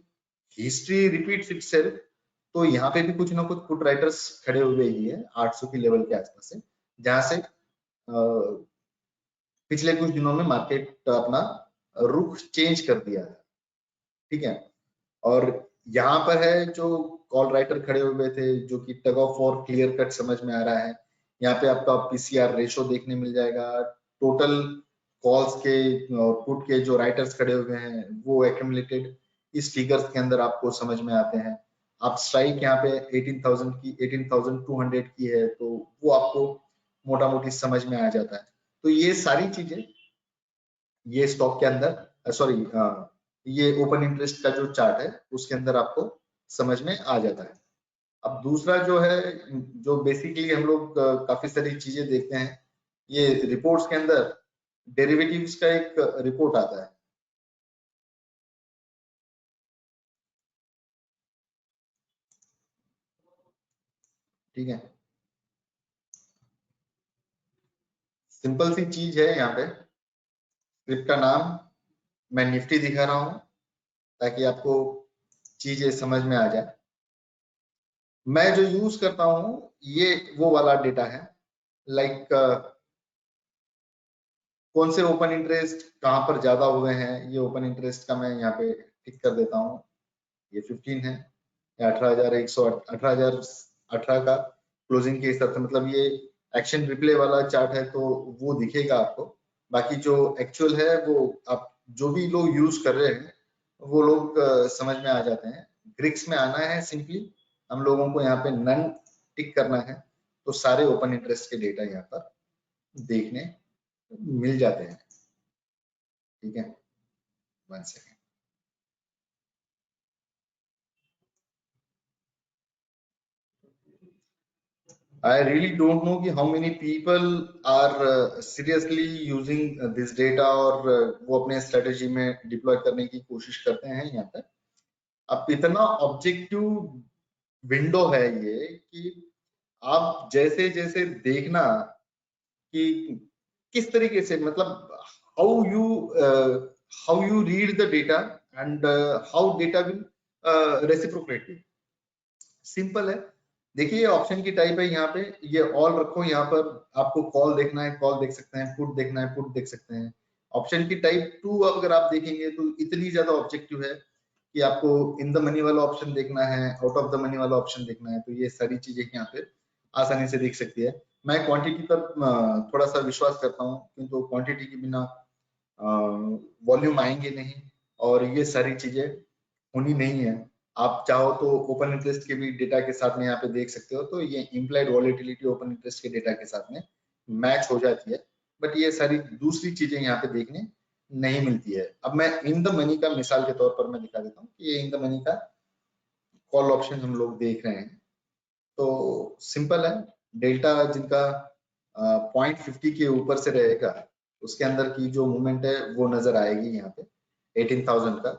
हिस्ट्री रिपीट्स इटसेल्फ। तो यहाँ पे भी कुछ ना कुछ पुट राइटर्स खड़े हुए ही है 800 की लेवल के आसपास से, जहां से पिछले कुछ दिनों में मार्केट अपना रुख चेंज कर दिया है, ठीक है। और यहाँ पर है जो कॉल राइटर खड़े हुए थे जो कि tug of war clear cut समझ में आ रहा है। यहाँ पे आपका पीसीआर रेशो देखने मिल जाएगा, टोटल कॉल्स के और पुट के जो राइटर्स खड़े हुए हैं वो एक्यूमुलेटेड इस फिगर्स के अंदर आपको समझ में आते हैं। आप स्ट्राइक यहाँ पे 18,000 की 18,200 की है तो वो आपको मोटा मोटी समझ में आ जाता है। तो ये सारी चीजें ये स्टॉक के अंदर सॉरी ये ओपन इंटरेस्ट का जो चार्ट है उसके अंदर आपको समझ में आ जाता है। अब दूसरा जो है जो बेसिकली हम लोग काफी सारी चीजें देखते हैं, ये रिपोर्ट्स के अंदर डेरिवेटिव्स का एक रिपोर्ट आता है। ठीक है, सिंपल सी चीज है। यहाँ पे स्क्रिप्ट का नाम मैं निफ्टी दिखा रहा हूँ ताकि आपको चीजें समझ में आ जाए। मैं जो यूज करता हूँ ये वो वाला डेटा है, लाइक कौन से ओपन इंटरेस्ट कहाँ पर ज्यादा हुए हैं। ये ओपन इंटरेस्ट का मैं यहाँ पे टिक कर देता हूँ, ये 15 है या 18,118 का क्लोजिंग के हिसाब से, मतलब ये एक्शन रिप्ले वाला चार्ट है तो वो दिखेगा आपको। बाकी जो एक्चुअल है वो आप जो भी लोग यूज कर रहे हैं वो लोग समझ में आ जाते हैं। ग्रिक्स में आना है, सिंपली हम लोगों को यहाँ पे नन टिक करना है तो सारे ओपन इंटरेस्ट के डेटा यहाँ पर देखने मिल जाते हैं। ठीक है, 1 second. I really don't know कि how many people are seriously using this data और वो अपने स्ट्रेटेजी में डिप्लॉय करने की कोशिश करते हैं यहाँ पे। अब इतना ऑब्जेक्टिव विंडो है ये कि आप जैसे जैसे देखना कि किस तरीके से, मतलब how you read the data and how data will reciprocate. Simple है, देखिए ये ऑप्शन की टाइप है। यहाँ पे ये ऑल रखो, यहाँ पर आपको कॉल देखना है कॉल देख सकते हैं, पुट देखना है पुट देख सकते हैं। ऑप्शन की टाइप 2 अगर आप देखेंगे तो इतनी ज्यादा ऑब्जेक्टिव है कि आपको इन द मनी वाला ऑप्शन देखना है, आउट ऑफ द मनी वाला ऑप्शन देखना है, तो ये सारी चीजें यहाँ पे आसानी से दिख सकती है। मैं क्वांटिटी पर थोड़ा सा विश्वास करता हूँ, किंतु क्वांटिटी के बिना वॉल्यूम आएंगे नहीं और ये सारी चीजें होनी नहीं है। आप चाहो तो ओपन इंटरेस्ट के भी डेटा के साथ में यहाँ पे देख सकते हो, तो ये इम्प्लाइड वॉलेटिलिटी ओपन इंटरेस्ट के डेटा के साथ में मैच हो जाती है, बट ये सारी दूसरी चीजें यहाँ पे देखने नहीं मिलती है। अब मैं इन द मनी का मिसाल के तौर पर मैं दिखा देता हूँ कि ये इन द मनी का कॉल ऑप्शन हम लोग देख रहे हैं। तो सिंपल है, डेल्टा जिनका 0.50 के ऊपर से रहेगा उसके अंदर की जो मूवमेंट है वो नजर आएगी यहाँ पे 18,000 का,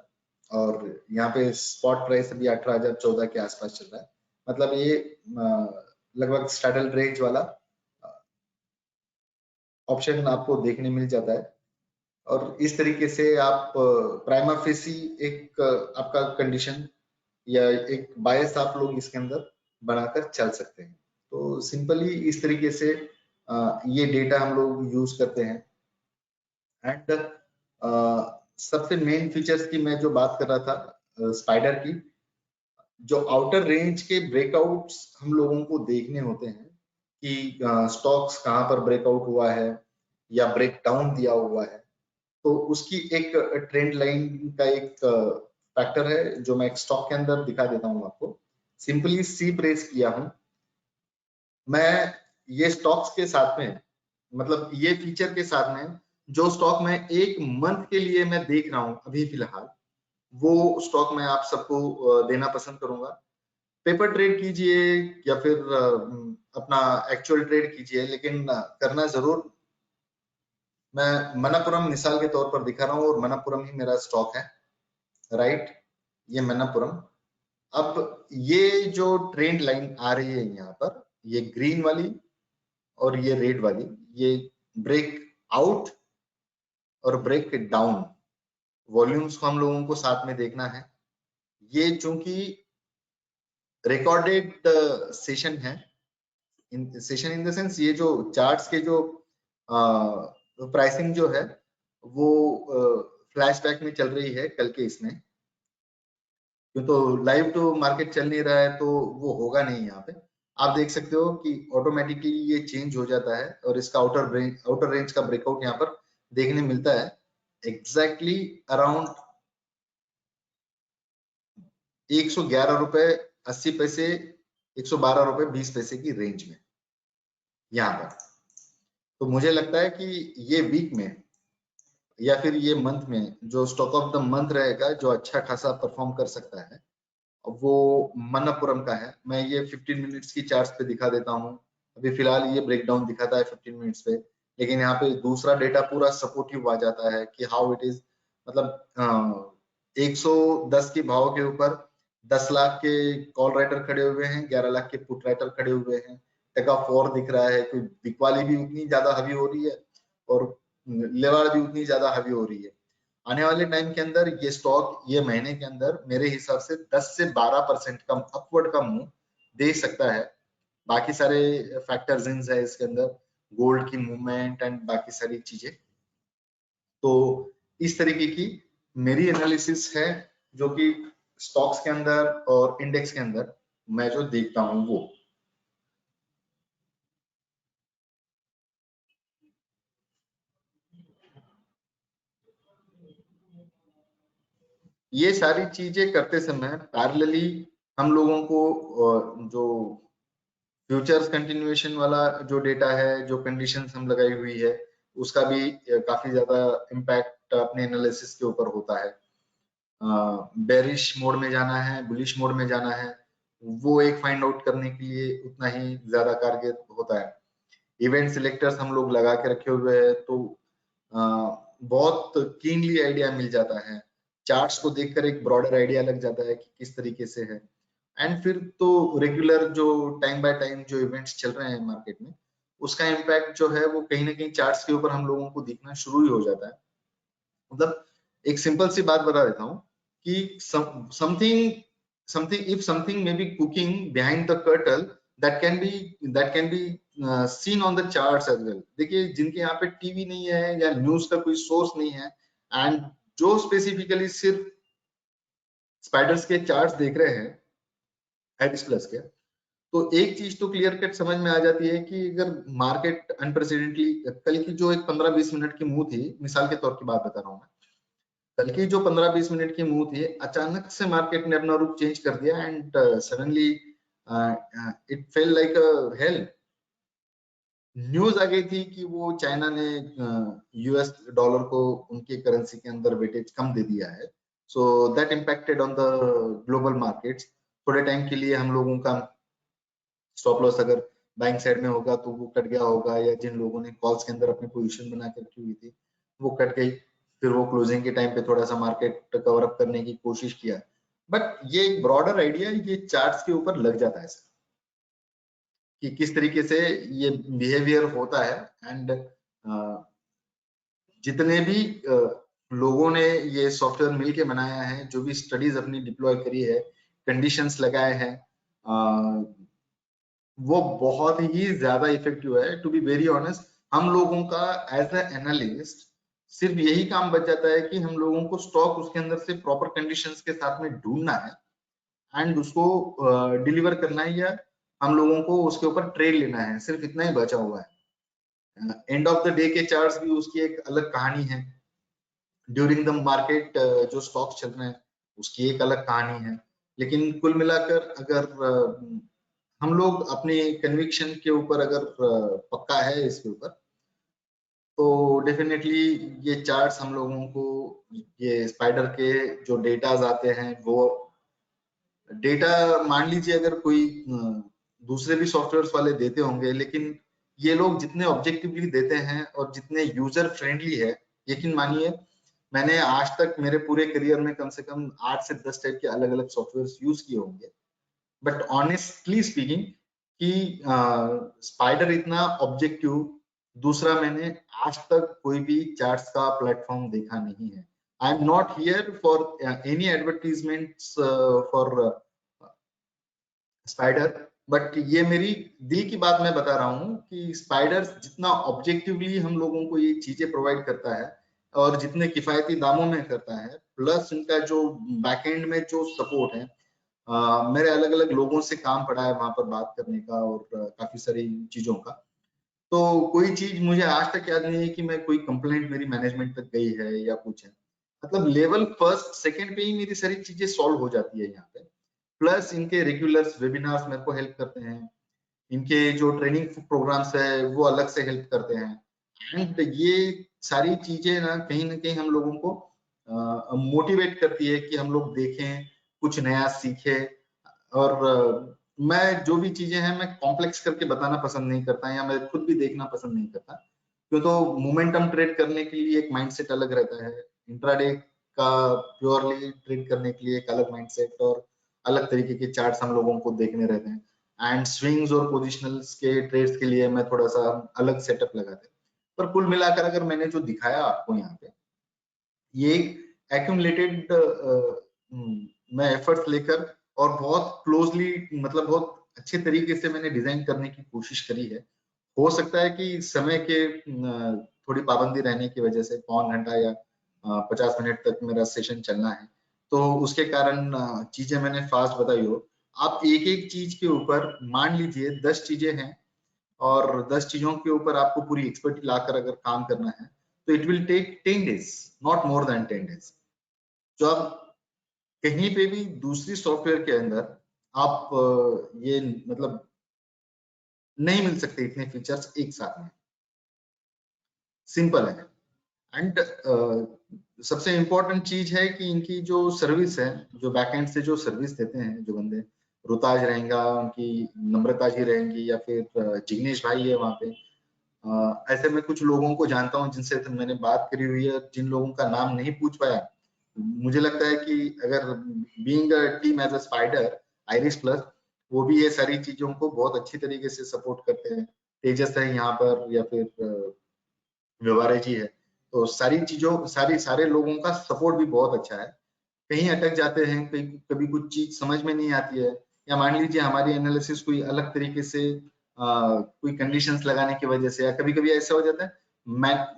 और यहाँ पे स्पॉट प्राइस अभी 18,014 के आसपास चल रहा है। मतलब ये लगभग स्ट्रैडल रेंज वाला ऑप्शन आपको देखने मिल जाता है, और इस तरीके से आप प्राइमा फेसी एक आपका कंडीशन या एक बायस आप लोग इसके अंदर बनाकर चल सकते हैं। तो सिंपली इस तरीके से ये डेटा हम लोग यूज करते हैं। एंड सबसे मेन फीचर्स की मैं जो बात कर रहा था स्पाइडर की, जो आउटर रेंज के ब्रेकआउट्स हम लोगों को देखने होते हैं कि स्टॉक्स कहाँ पर ब्रेकआउट हुआ है या ब्रेक डाउन दिया हुआ है, तो उसकी एक ट्रेंड लाइन का एक फैक्टर है जो मैं एक स्टॉक के अंदर दिखा देता हूँ आपको। सिंपली सी प्रेस किया हूं मैं, ये स्टॉक्स के साथ में, मतलब ये फीचर के साथ में जो स्टॉक मैं एक मंथ के लिए मैं देख रहा हूं अभी फिलहाल, वो स्टॉक मैं आप सबको देना पसंद करूंगा। पेपर ट्रेड कीजिए या फिर अपना एक्चुअल ट्रेड कीजिए, लेकिन करना जरूर। मैं मनापुरम मिसाल के तौर पर दिखा रहा हूँ और मनापुरम ही मेरा स्टॉक है, राइट। ये मनापुरम, अब ये जो ट्रेंड लाइन आ रही है यहाँ पर, ये ग्रीन वाली और ये रेड वाली, ये ब्रेक आउट और ब्रेक डाउन वॉल्यूम्स को हम लोगों को साथ में देखना है। ये चूंकि रिकॉर्डेड सेशन है, सेशन इन द सेंस ये जो चार्ट्स के जो प्राइसिंग जो है वो फ्लैशबैक में चल रही है कल के इसमें, क्यों तो लाइव तो मार्केट चल नहीं रहा है तो वो होगा नहीं। यहाँ पे आप देख सकते हो कि ऑटोमेटिकली ये चेंज हो जाता है और इसका आउटर रेंज का ब्रेकआउट यहाँ पर देखने मिलता है एग्जैक्टली अराउंड 111 रुपए 80 पैसे 112 रुपए 20 पैसे की रेंज में यहाँ पर। तो मुझे लगता है कि ये वीक में या फिर ये मंथ में जो स्टॉक ऑफ द मंथ रहेगा जो अच्छा खासा परफॉर्म कर सकता है वो मन्नापुरम का है। मैं ये 15 मिनट्स की चार्ट्स पे दिखा देता हूँ। अभी फिलहाल ये ब्रेकडाउन दिखाता है 15 मिनट्स पे, लेकिन यहाँ पे दूसरा डेटा पूरा सपोर्टिव आ जाता है कि हाउ इट इज, मतलब 110 के भाव के ऊपर 10 लाख के कॉल राइटर खड़े हुए हैं, 11 लाख के पुट राइटर खड़े हुए हैं, टेक ऑफ 4 दिख रहा है, कोई बिकवाली भी उतनी ज्यादा हवी हो रही है और लेवाड़ भी उतनी ज्यादा हवी हो रही है। आने वाले टाइम के अंदर ये स्टॉक ये महीने के अंदर मेरे हिसाब से 10 से 12% कम अपवर्ड का मूव दे सकता है। बाकी सारे फैक्टर्स इन है इसके अंदर, गोल्ड की मूवमेंट एंड बाकी सारी चीजें। तो इस तरीके की मेरी एनालिसिस है जो कि स्टॉक्स के अंदर और इंडेक्स के अंदर मैं जो देखता हूं वो। ये सारी चीजें करते समय पैरेलली हम लोगों को जो फ्यूचर्स कंटिन्यूएशन वाला जो डेटा है, जो कंडीशंस हम लगाई हुई है, उसका भी काफी ज्यादा इम्पैक्ट अपने एनालिसिस के ऊपर होता है। बेरिश मोड में जाना है, बुलिश मोड में जाना है, वो एक फाइंड आउट करने के लिए उतना ही ज्यादा कारगर होता है। इवेंट सिलेक्टर्स हम लोग लगा के रखे हुए हैं तो बहुत कीनली आइडिया मिल जाता है, चार्ट्स को देखकर एक ब्रॉडर आइडिया लग जाता है कि किस तरीके से है। एंड फिर तो रेगुलर जो टाइम बाय टाइम जो इवेंट्स चल रहे हैं मार्केट में, उसका इम्पैक्ट जो है वो कहीं ना कहीं चार्ट्स के ऊपर हम लोगों को दिखना शुरू ही हो जाता है। मतलब एक सिंपल सी बात बता देता हूँ कि something something if something may be cooking behind the curtain that can be seen on the charts as well. देखिए जिनके यहाँ पे टीवी नहीं है या न्यूज का कोई सोर्स नहीं है एंड जो स्पेसिफिकली सिर्फ स्पाइडर्स के चार्ट्स देख रहे हैं एडिस प्लस के, तो एक चीज तो क्लियर कट समझ में आ जाती है कि अगर मार्केट अनप्रेसिडेंटली कल की जो एक 15-20 मिनट की मूव थी, मिसाल के तौर की बात बता रहा हूँ मैं, कल की जो 15-20 मिनट की मूव थी, अचानक से मार्केट ने अपना रुख चेंज कर दिया and suddenly it fell like a hell. News आ गई थी कि वो चाइना ने यूएस डॉलर को उनके करेंसी के अंदर वेटेज कम दे दिया है, so that impacted on the global markets. थोड़े टाइम के लिए हम लोगों का स्टॉप लॉस अगर बाइंग साइड में होगा तो वो कट गया होगा, या जिन लोगों ने कॉल्स के अंदर अपनी पोजीशन बना के रखी हुई थी वो कट गई, फिर वो क्लोजिंग के टाइम पे थोड़ा सा मार्केट कवर अप करने की कोशिश किया। बट ये एक ब्रॉडर आइडिया ये चार्ट्स के ऊपर लग जाता है सर, कि किस तरीके से ये बिहेवियर होता है। एंड जितने भी लोगों ने ये सॉफ्टवेयर मिल के बनाया है, जो भी स्टडीज अपनी डिप्लॉय करी है, कंडीशंस लगाए हैं, वो बहुत ही ज्यादा इफेक्टिव है। टू बी वेरी ऑनेस्ट, हम लोगों का एज ए एनालिस्ट सिर्फ यही काम बच जाता है कि हम लोगों को स्टॉक उसके अंदर से प्रॉपर कंडीशंस के साथ में ढूंढना है एंड उसको डिलीवर करना है, या हम लोगों को उसके ऊपर ट्रेड लेना है, सिर्फ इतना ही बचा हुआ है। एंड ऑफ द डे के चार्ट्स भी उसकी एक अलग कहानी है, ड्यूरिंग द मार्केट जो स्टॉक्स चल रहे हैं उसकी एक अलग कहानी है। लेकिन कुल मिलाकर अगर हम लोग अपने कन्विक्शन के ऊपर अगर पक्का है इसके ऊपर, तो डेफिनेटली ये चार्ट्स हम लोगों को, ये स्पाइडर के जो डेटाज आते हैं, वो डेटा मान लीजिए अगर कोई दूसरे भी सॉफ्टवेयर वाले देते होंगे, लेकिन ये लोग जितने ऑब्जेक्टिवली देते हैं और जितने यूजर फ्रेंडली है, यकीन मानिए मैंने आज तक मेरे पूरे करियर में कम से कम 8 से 10 टाइप के अलग अलग सॉफ्टवेयर यूज किए होंगे, बट ऑनेस्टली स्पीकिंग कि स्पाइडर इतना ऑब्जेक्टिव दूसरा मैंने आज तक कोई भी चार्ट्स का प्लेटफॉर्म देखा नहीं है। I am not here for any advertisements for spider, but ये मेरी दिल की बात मैं बता रहा हूँ कि स्पाइडर जितना ऑब्जेक्टिवली हम लोगों को ये चीजें प्रोवाइड करता है और जितने किफायती दामों में करता है, प्लस इनका जो बैकएंड में जो सपोर्ट है, मेरे अलग अलग लोगों से काम पड़ा है वहां पर बात करने का और काफी सारी चीजों का, तो कोई चीज मुझे आज तक याद नहीं है कि मैं कोई कंप्लेंट मेरी मैनेजमेंट तक गई है या कुछ है। मतलब लेवल फर्स्ट सेकंड पे ही मेरी सारी चीजें सॉल्व हो जाती है यहाँ पे। प्लस इनके रेगुलर वेबिनार्स मेरे को हेल्प करते हैं, इनके जो ट्रेनिंग प्रोग्राम्स है वो अलग से हेल्प करते हैं। एंड ये सारी चीजें ना कहीं हम लोगों को मोटिवेट करती है कि हम लोग देखें, कुछ नया सीखें। और मैं जो भी चीजें हैं मैं कॉम्प्लेक्स करके बताना पसंद नहीं करता, या मैं खुद भी देखना पसंद नहीं करता, क्यों तो मोमेंटम ट्रेड करने के लिए एक माइंडसेट अलग रहता है, इंट्राडे का प्योरली ट्रेड करने के लिए एक अलग माइंडसेट और अलग तरीके के चार्ट्स हम लोगों को देखने रहते हैं। एंड स्विंग्स और पोजिशनल्स के ट्रेड्स के लिए मैं थोड़ा सा अलग सेटअप लगाते हैं। पर कुल मिलाकर अगर मैंने जो दिखाया आपको यहाँ पे, ये एक्यूमुलेटेड मैं एफर्ट्स लेकर और बहुत क्लोजली, मतलब बहुत अच्छे तरीके से मैंने डिजाइन करने की कोशिश करी है। हो सकता है कि समय के थोड़ी पाबंदी रहने की वजह से पौन घंटा या 50 मिनट तक मेरा सेशन चलना है, तो उसके कारण चीजें मैंने फास्ट बताई हो। आप एक एक चीज के ऊपर मान लीजिए 10 चीजें हैं और 10 चीजों के ऊपर आपको पूरी एक्सपर्टी लाकर अगर काम करना है, तो it will take 10 days, not more than 10 days. जो आप कहीं पे भी दूसरी सॉफ्टवेयर के अंदर आप ये मतलब नहीं मिल सकते इतने फीचर्स एक साथ में, सिंपल है। एंड सबसे इम्पोर्टेंट चीज है कि इनकी जो सर्विस है, जो बैकएंड से जो सर्विस देते हैं जो बंदे, रुताज रहेगा, उनकी नम्रता जी रहेंगी, या फिर जिग्नेश भाई है वहाँ पे। ऐसे में कुछ लोगों को जानता हूँ जिनसे तो मैंने बात करी हुई है, जिन लोगों का नाम नहीं पूछ पाया। मुझे लगता है कि अगर being a team as a spider, Iris Plus, वो भी ये सारी चीजों को बहुत अच्छी तरीके से सपोर्ट करते हैं। तेजस है यहाँ पर, या फिर व्यवहारे जी है, तो सारी चीजों सारे लोगों का सपोर्ट भी बहुत अच्छा है। कहीं अटक जाते हैं, कहीं कभी कुछ चीज समझ में नहीं आती है, या मान लीजिए हमारी एनालिसिस कोई अलग तरीके से कोई कंडीशंस लगाने की वजह से, या कभी कभी ऐसा हो जाता है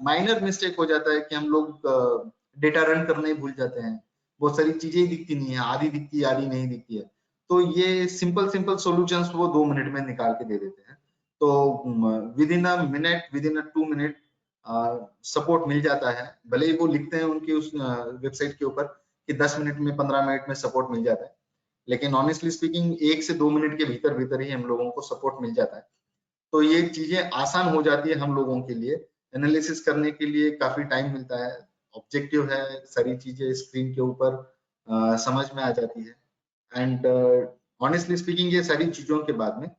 माइनर मिस्टेक हो जाता है कि हम लोग डेटा रन करना ही भूल जाते हैं, बहुत सारी चीजें ही दिखती नहीं है, आधी दिखती है आधी नहीं दिखती है, तो ये सिंपल सिंपल सॉल्यूशंस वो 2 मिनट में निकाल के दे देते हैं। तो within a minute, within a 2 minute support मिल जाता है। भले ही वो लिखते हैं उनकी उस वेबसाइट के ऊपर कि 10 मिनट में 15 मिनट में सपोर्ट मिल जाता है, लेकिन ऑनेस्टली स्पीकिंग 1 से 2 मिनट के भीतर भीतर ही हम लोगों को सपोर्ट मिल जाता है। तो ये चीजें आसान हो जाती है हम लोगों के लिए, एनालिसिस करने के लिए काफी टाइम मिलता है, ऑब्जेक्टिव है, सारी चीजें स्क्रीन के ऊपर समझ में आ जाती है। एंड ऑनेस्टली स्पीकिंग ये सारी चीजों के बाद में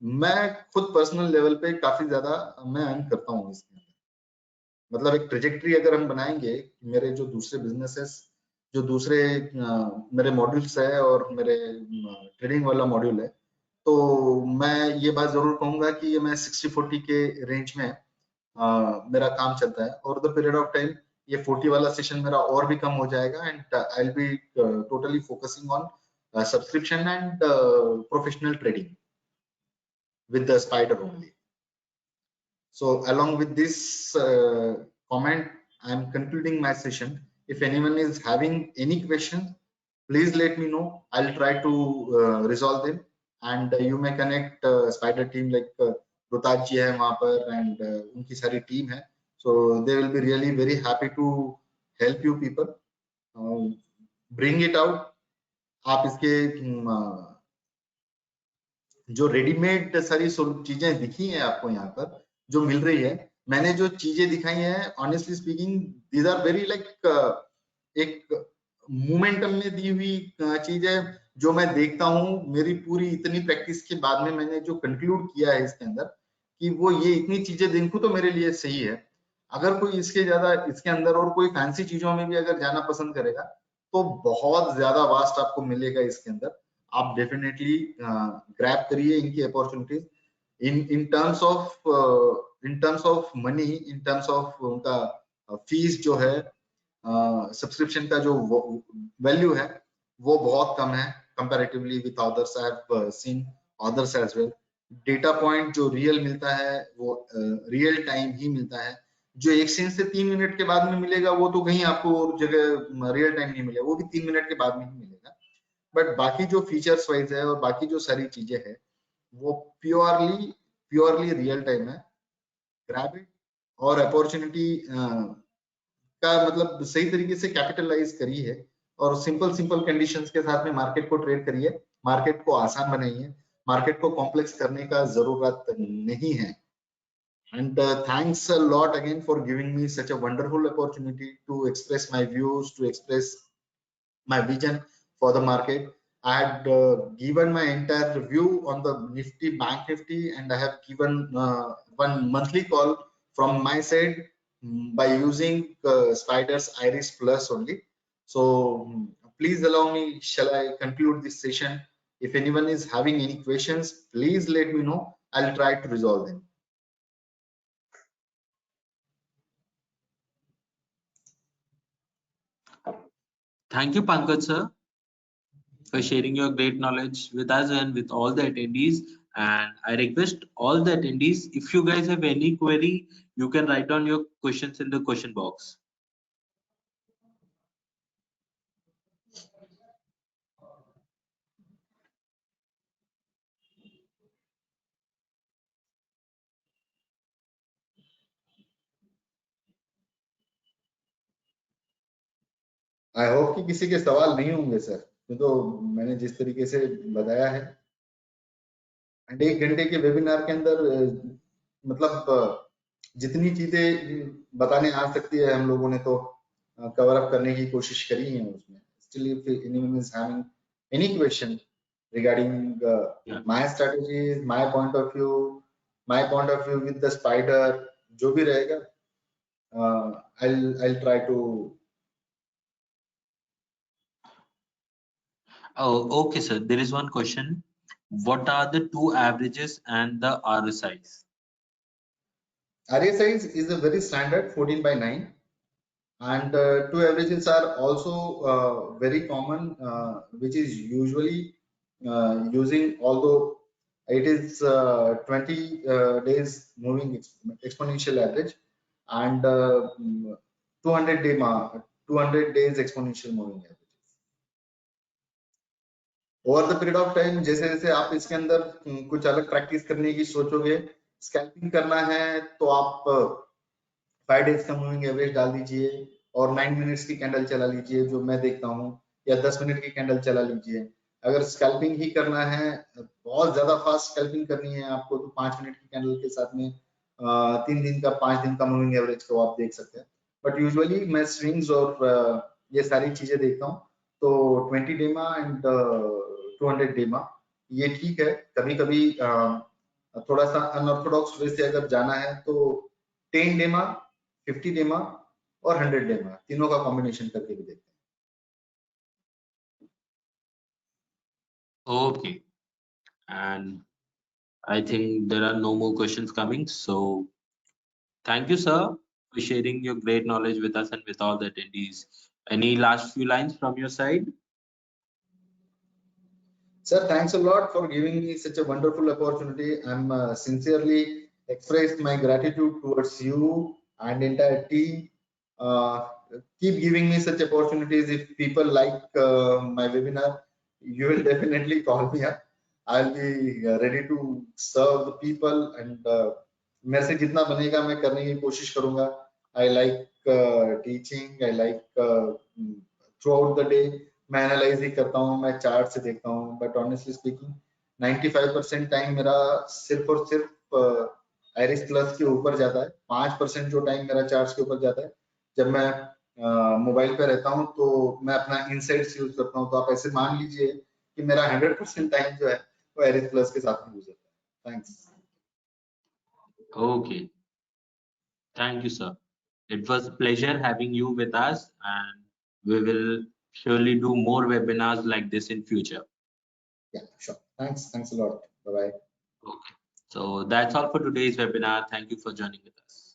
मैं खुद पर्सनल लेवल पे काफी ज्यादा मैं अर्न करता हूँ इसके अंदर। मतलब एक ट्रेजेक्ट्री अगर हम बनाएंगे, मेरे जो दूसरे बिजनेसेस, जो दूसरे मेरे मॉड्यूल्स है और मेरे ट्रेडिंग वाला मॉड्यूल है, तो मैं ये बात जरूर कहूंगा कि ये मैं 60-40 के रेंज में मेरा काम चलता है। और द पीरियड ऑफ टाइम ये 40 वाला सेशन मेरा और भी कम हो जाएगा and I will be totally focusing on subscription and professional trading with the spider only. So along with this comment, I am concluding my session. If anyone is having any question, please let me know. I'll try to resolve them, and you may connect spider team like Rutaj ji hai wahan par, and unki sari team hai, so they will be really very happy to help you people. Bring it out. आप इसके जो readymade सारी चीजें दिखी हैं आपको यहाँ पर जो मिल रही है, मैंने जो चीजें दिखाई हैं honestly speaking these are very like एक मोमेंटम में दी हुई चीजें जो मैं देखता हूँ। मेरी पूरी इतनी प्रैक्टिस के बाद में मैंने जो कंक्लूड किया है इसके अंदर कि वो ये इतनी चीजें देखूं तो मेरे लिए सही है। अगर कोई इसके ज्यादा इसके अंदर और कोई फैंसी चीजों में भी अगर जाना पसंद करेगा तो बहुत ज्यादा वास्ट आपको मिलेगा इसके अंदर। आप डेफिनेटली ग्रैब करिए इनकी opportunities in terms of money, in terms of उनका फीस जो है, सब्सक्रिप्शन का जो वैल्यू है वो बहुत कम है comparatively with others. I have seen others as well. Data point जो रियल मिलता है वो रियल टाइम ही मिलता है। जो एक्सचेंज से 3 मिनट के बाद में मिलेगा वो तो कहीं आपको जगह रियल टाइम नहीं मिलेगा, वो भी 3 मिनट के बाद में ही मिलेगा। बट बाकी जो फीचर्स वाइज है और बाकी जो सारी चीजें है वो प्योरली रियल टाइम है। ग्रैब इट और अपॉर्चुनिटी का मतलब सही तरीके से कैपिटलाइज करी है और सिंपल कंडीशंस के साथ में मार्केट को ट्रेड करिए। मार्केट को आसान बनाइए, मार्केट को कॉम्प्लेक्स करने का जरूरत नहीं है। And thanks a lot again for giving me such a wonderful opportunity to express my views, to express my vision for the market. I had given my entire view on the Nifty, Bank Nifty, and I have given one monthly call from my side by using Spider's Iris Plus only. So please allow me, shall I conclude this session? If anyone is having any questions, please let me know. I'll try to resolve them. Thank you, Pankaj sir, for sharing your great knowledge with us and with all the attendees. And I request all the attendees, if you guys have any query, you can write down your questions in the question box. I hope कि किसी के सवाल नहीं होंगे sir, तो मैंने जिस तरीके से बताया है एंड 1 घंटे के वेबिनार के अंदर मतलब जितनी चीजें बताने आ सकती है हम लोगों ने तो कवर अप करने की कोशिश करी है उसमें। Still if anyone is having any question regarding my strategies, my point of view with the spider, जो भी रहेगा I'll try to. Oh, okay, sir. There is one question. What are the two averages and the RSIs? RSIs is a very standard 14/9, and two averages are also very common, which is usually using, although it is 20 days moving exponential average and 200 days exponential moving average. Over the period of time जैसे जैसे आप इसके अंदर कुछ अलग practice करने की सोचोगे, स्कैल्पिंग करना है, तो आप 5 डेज का मूविंग एवरेज डाल दीजिए और 9 मिनट्स की कैंडल चला लीजिए जो मैं देखता हूँ, या 10 मिनट की कैंडल चला लीजिए। अगर स्कैल्पिंग ही करना है, बहुत ज्यादा फास्ट स्कैल्पिंग करनी है आपको, तो 5 मिनट की कैंडल के साथ में 3 दिन का 5 दिन का मूविंग एवरेज को आप देख सकते हैं। बट यूजुअली मैं स्विंग्स और ये सारी चीजें देखता हूँ। तो 20 डेमा एंड 200 डेमा ये ठीक है। कभी कभी थोड़ा सा अनऑर्थोडॉक्स वे से अगर जाना है तो 10 डेमा, 50 डेमा और 100 डेमा तीनों का कॉम्बिनेशन करके भी देखते हैं। Okay, and I think there are no more questions coming. So thank you, sir, for sharing your great knowledge with us and with all the attendees. Any last few lines from your side? Sir, thanks a lot for giving me such a wonderful opportunity. I'm sincerely expressed my gratitude towards you and entire team. Uh, Keep giving me such opportunities. If people like my webinar, you will definitely call me up. I'll be ready to serve the people, and मेरे से जितना बनेगा मैं करने की कोशिश करूंगा. I like teaching. I like throughout the day. मैं एनालाइज ही करता हूँ, मैं चार्ट से देखता हूँ, बट ऑनेस्टली स्पीकिंग 95% टाइम मेरा सिर्फ और सिर्फ आइरिस प्लस के ऊपर जाता है। 5% जो टाइम मेरा चार्ट के ऊपर जाता है जब मैं मोबाइल पे रहता हूँ, तो मैं अपना इनसाइट्स यूज करता हूँ। तो आप ऐसे मान लीजिए कि मेरा 100% टाइम जो है वो आइरिस प्लस के साथ में गुजरता है। Thanks. Okay, thank you, sir. It was a pleasure having you with us, and we will surely do more webinars like this in future. Yeah, sure. Thanks a lot. Bye bye. Okay, so that's all for today's webinar. Thank you for joining with us.